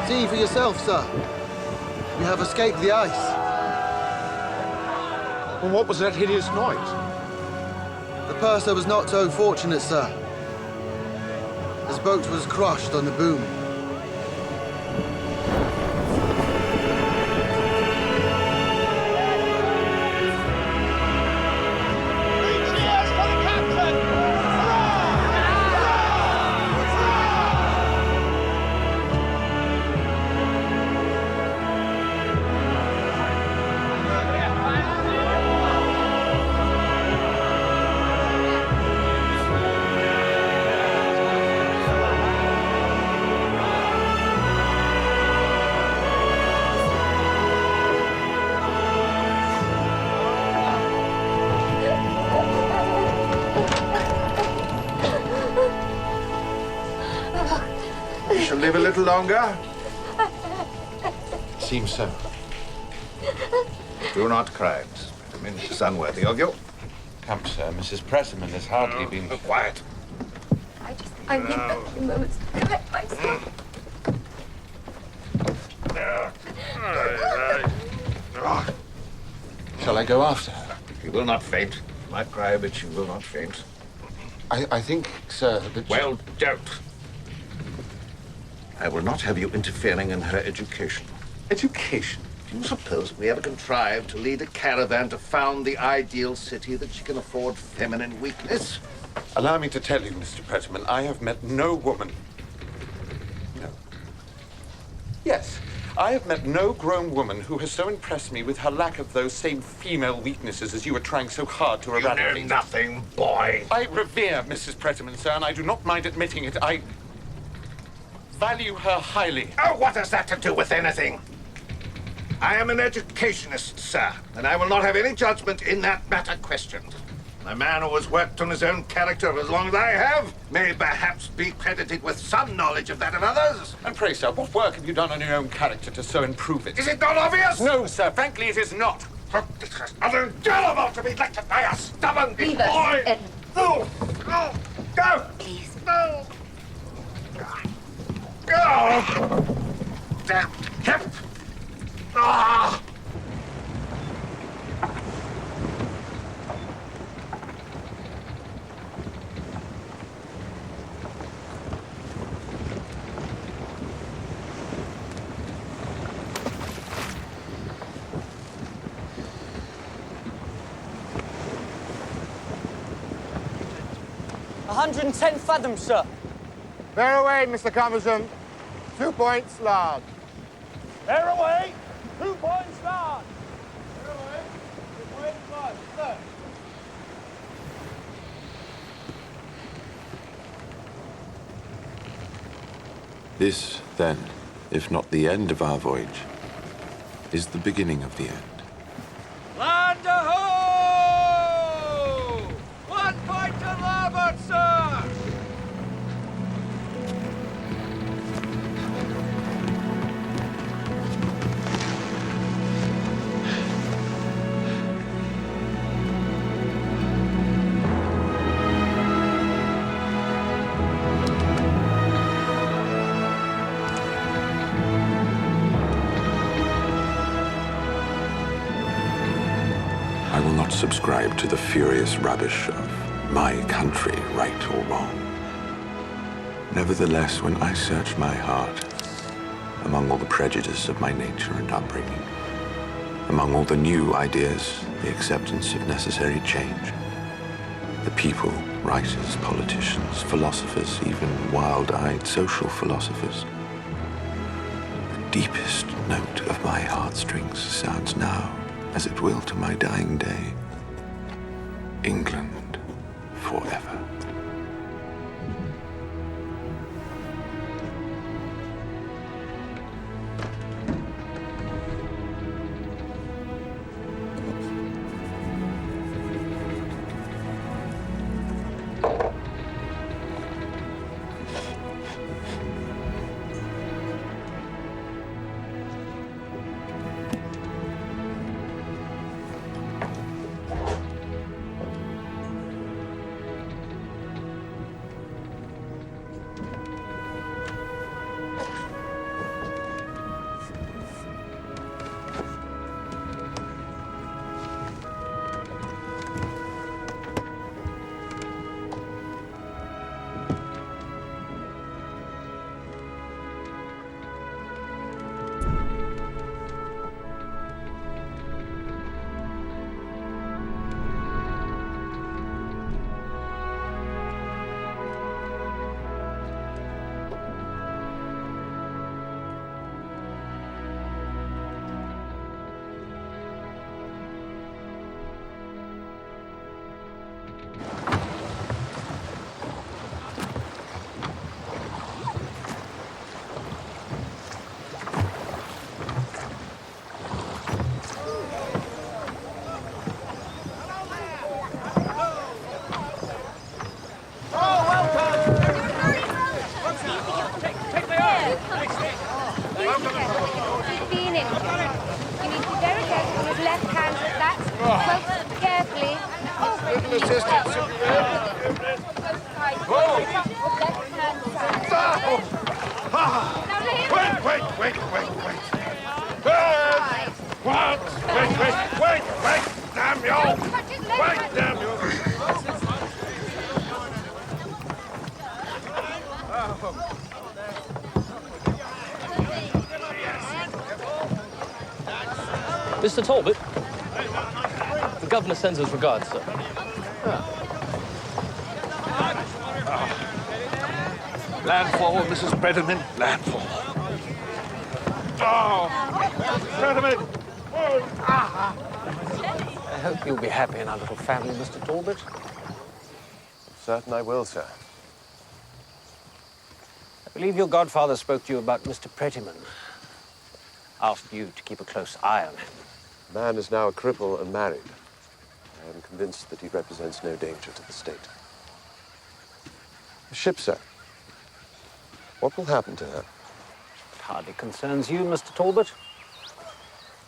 See for yourself, sir. You have escaped the ice. Well, what was that hideous noise? The purser was not so fortunate, sir. His boat was crushed on the boom. We shall live a little longer. Seems so. Do not cry, Mrs. Prettyman. It is unworthy of you. Come, sir. Mrs. Prettyman has hardly been... Quiet. I need a few moments to collect myself. Shall I go after her? She will not faint. She might cry, but she will not faint. I think, sir, that... Well, don't. I will not have you interfering in her education. Education? Do you suppose we ever contrive to lead a caravan to found the ideal city that she can afford feminine weakness? Allow me to tell you, Mr. Prettyman, I have met no woman... No. Yes, I have met no grown woman who has so impressed me with her lack of those same female weaknesses as you are trying so hard to eradicate. You know nothing, boy. I revere Mrs. Prettyman, sir, and I do not mind admitting it. I value her highly. Oh, what has that to do with anything? I am an educationist, sir, and I will not have any judgment in that matter questioned. A man who has worked on his own character as long as I have may perhaps be credited with some knowledge of that of others. And pray, sir, what work have you done on your own character to so improve it? Is it not obvious? No, sir, frankly, it is not. It is unendurable to be lectured by a stubborn Leave us, boy. Ed. No, no, go! Please. No! Go! Damn hip! Ah! A 110 fathoms, sir. Bear away, Mr. Commerson. 2 points large. Bear away! 2 points large! Bear away! 2 points large, sir. This, then, if not the end of our voyage, is the beginning of the end. Land ho! 1 point to larboard, sir! I will not subscribe to the furious rubbish of my country, right or wrong. Nevertheless, when I search my heart, among all the prejudice of my nature and upbringing, among all the new ideas, the acceptance of necessary change, the people, writers, politicians, philosophers, even wild-eyed social philosophers, the deepest note of my heartstrings sounds now, as it will to my dying day, England forever. He's been injured. You need to be very careful with his left hand. That's close, carefully. Little assistance. Wait. What? Wait! Damn you! Wait, damn you! Mr. Talbot, the governor sends his regards, sir. Landfall, Mrs. Bredeman. Landfall. Oh! Bredeman! I hope you'll be happy in our little family, Mr. Talbot. Certain I will, sir. I believe your godfather spoke to you about Mr. Prettyman. Asked you to keep a close eye on him. The man is now a cripple and married. I am convinced that he represents no danger to the state. The ship, sir. What will happen to her? It hardly concerns you, Mr. Talbot.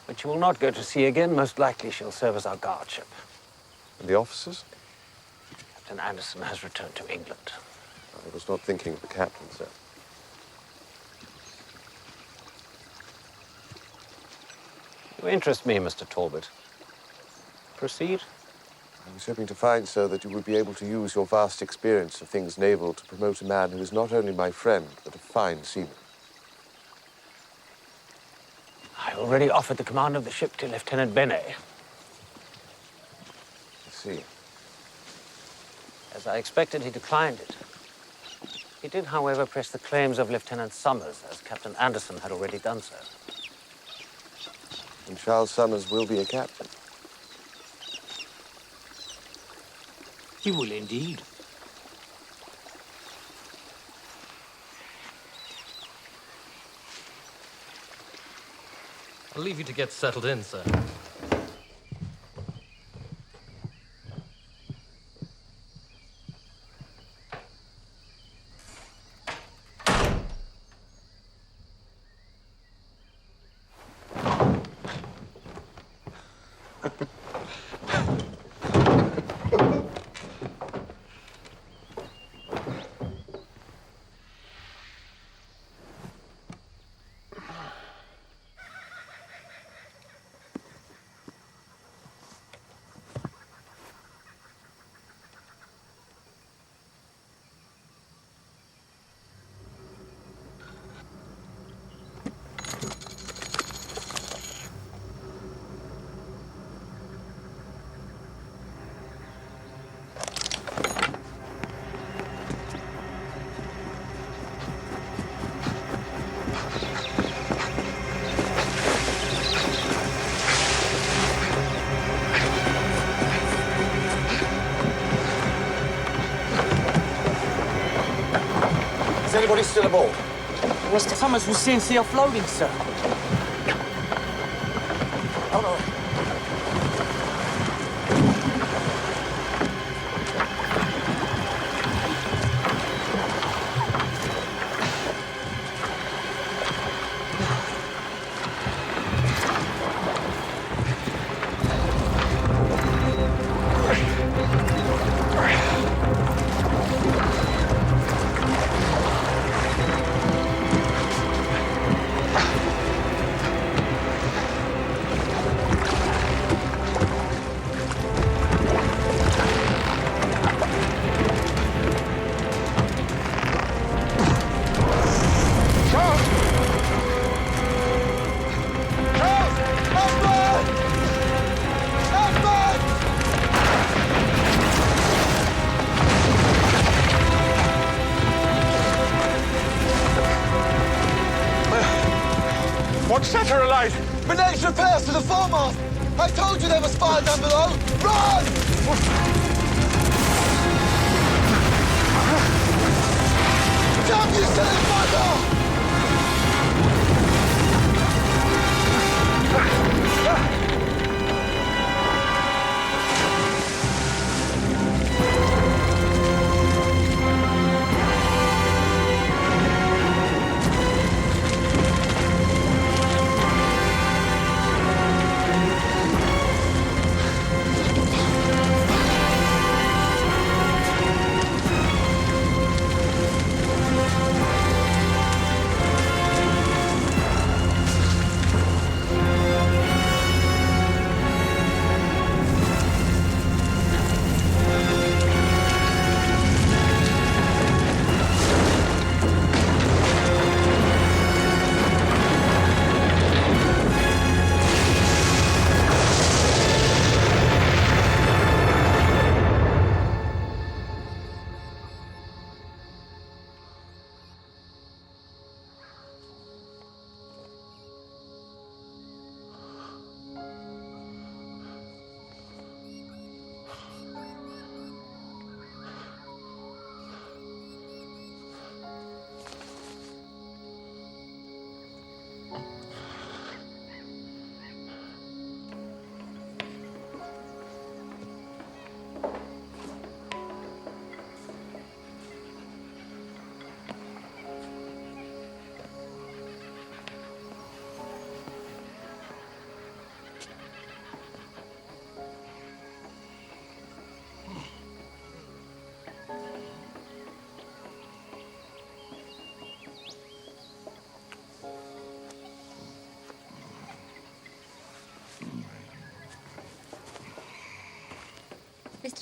But she will not go to sea again. Most likely she'll serve as our guard ship. And the officers? Captain Anderson has returned to England. I was not thinking of the captain, sir. You interest me, Mr. Talbot. Proceed. I was hoping to find, sir, that you would be able to use your vast experience of things naval to promote a man who is not only my friend, but a fine seaman. I already offered the command of the ship to Lieutenant Benet. I see. As I expected, he declined it. He did, however, press the claims of Lieutenant Summers, as Captain Anderson had already done so. And Charles Summers will be a captain. He will indeed. I'll leave you to get settled in, sir. Is anybody still aboard? Mr. Summers was seen offloading, sir. Oh, no. What set her alight? Benet's repairs to the foremast! I told you there was fire down below! Run! Damn you, silly mother!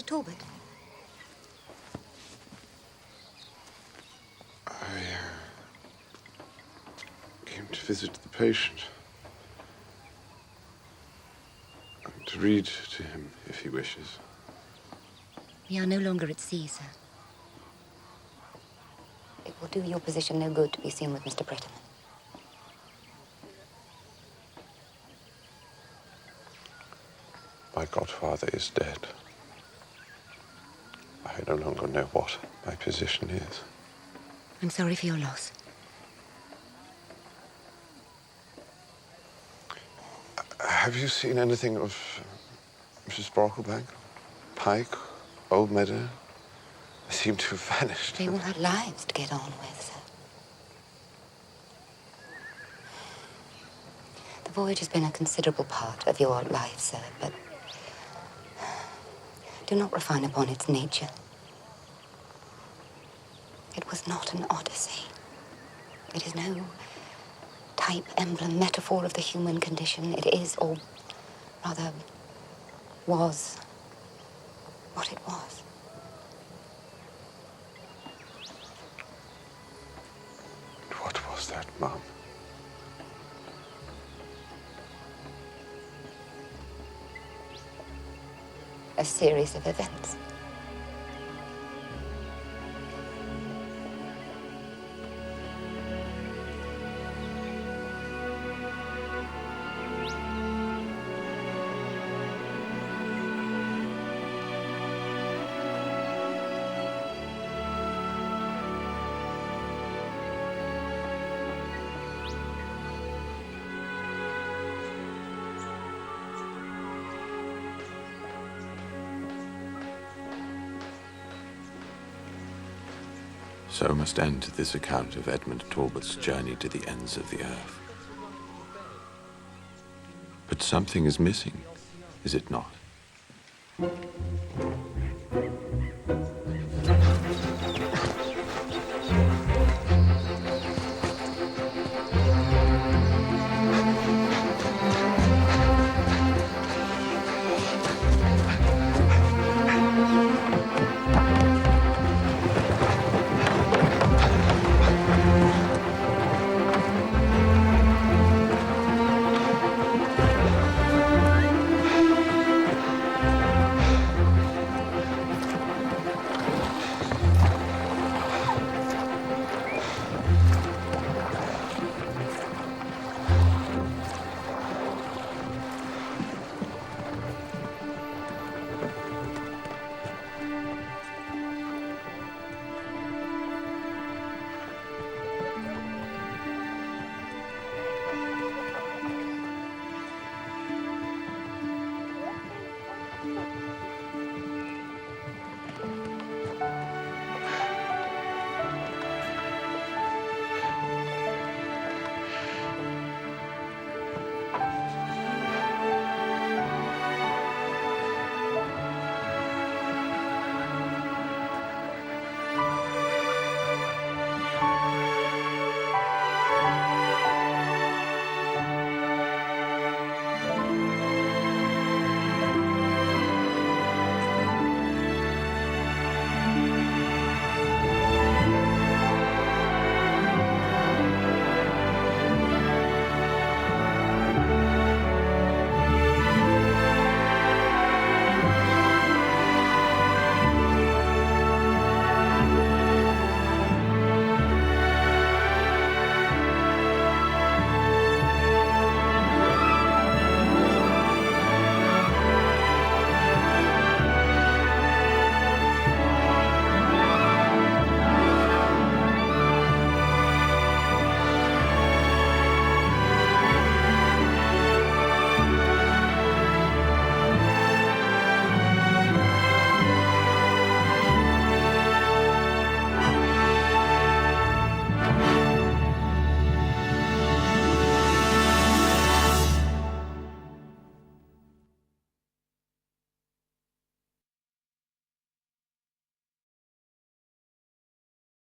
Talbot? I came to visit the patient. And to read to him, if he wishes. We are no longer at sea, sir. It will do your position no good to be seen with Mr. Pretterman. My godfather is dead. I no longer know what my position is. I'm sorry for your loss. Have you seen anything of Mrs. Brocklebank? Pike? Old Meadow? They seem to have vanished. They all had lives to get on with, sir. The voyage has been a considerable part of your life, sir, but do not refine upon its nature. It was not an odyssey. It is no type, emblem, metaphor of the human condition. It is, or rather, was what it was. What was that, Mum? A series of events. So must end this account of Edmund Talbot's journey to the ends of the earth. But something is missing, is it not?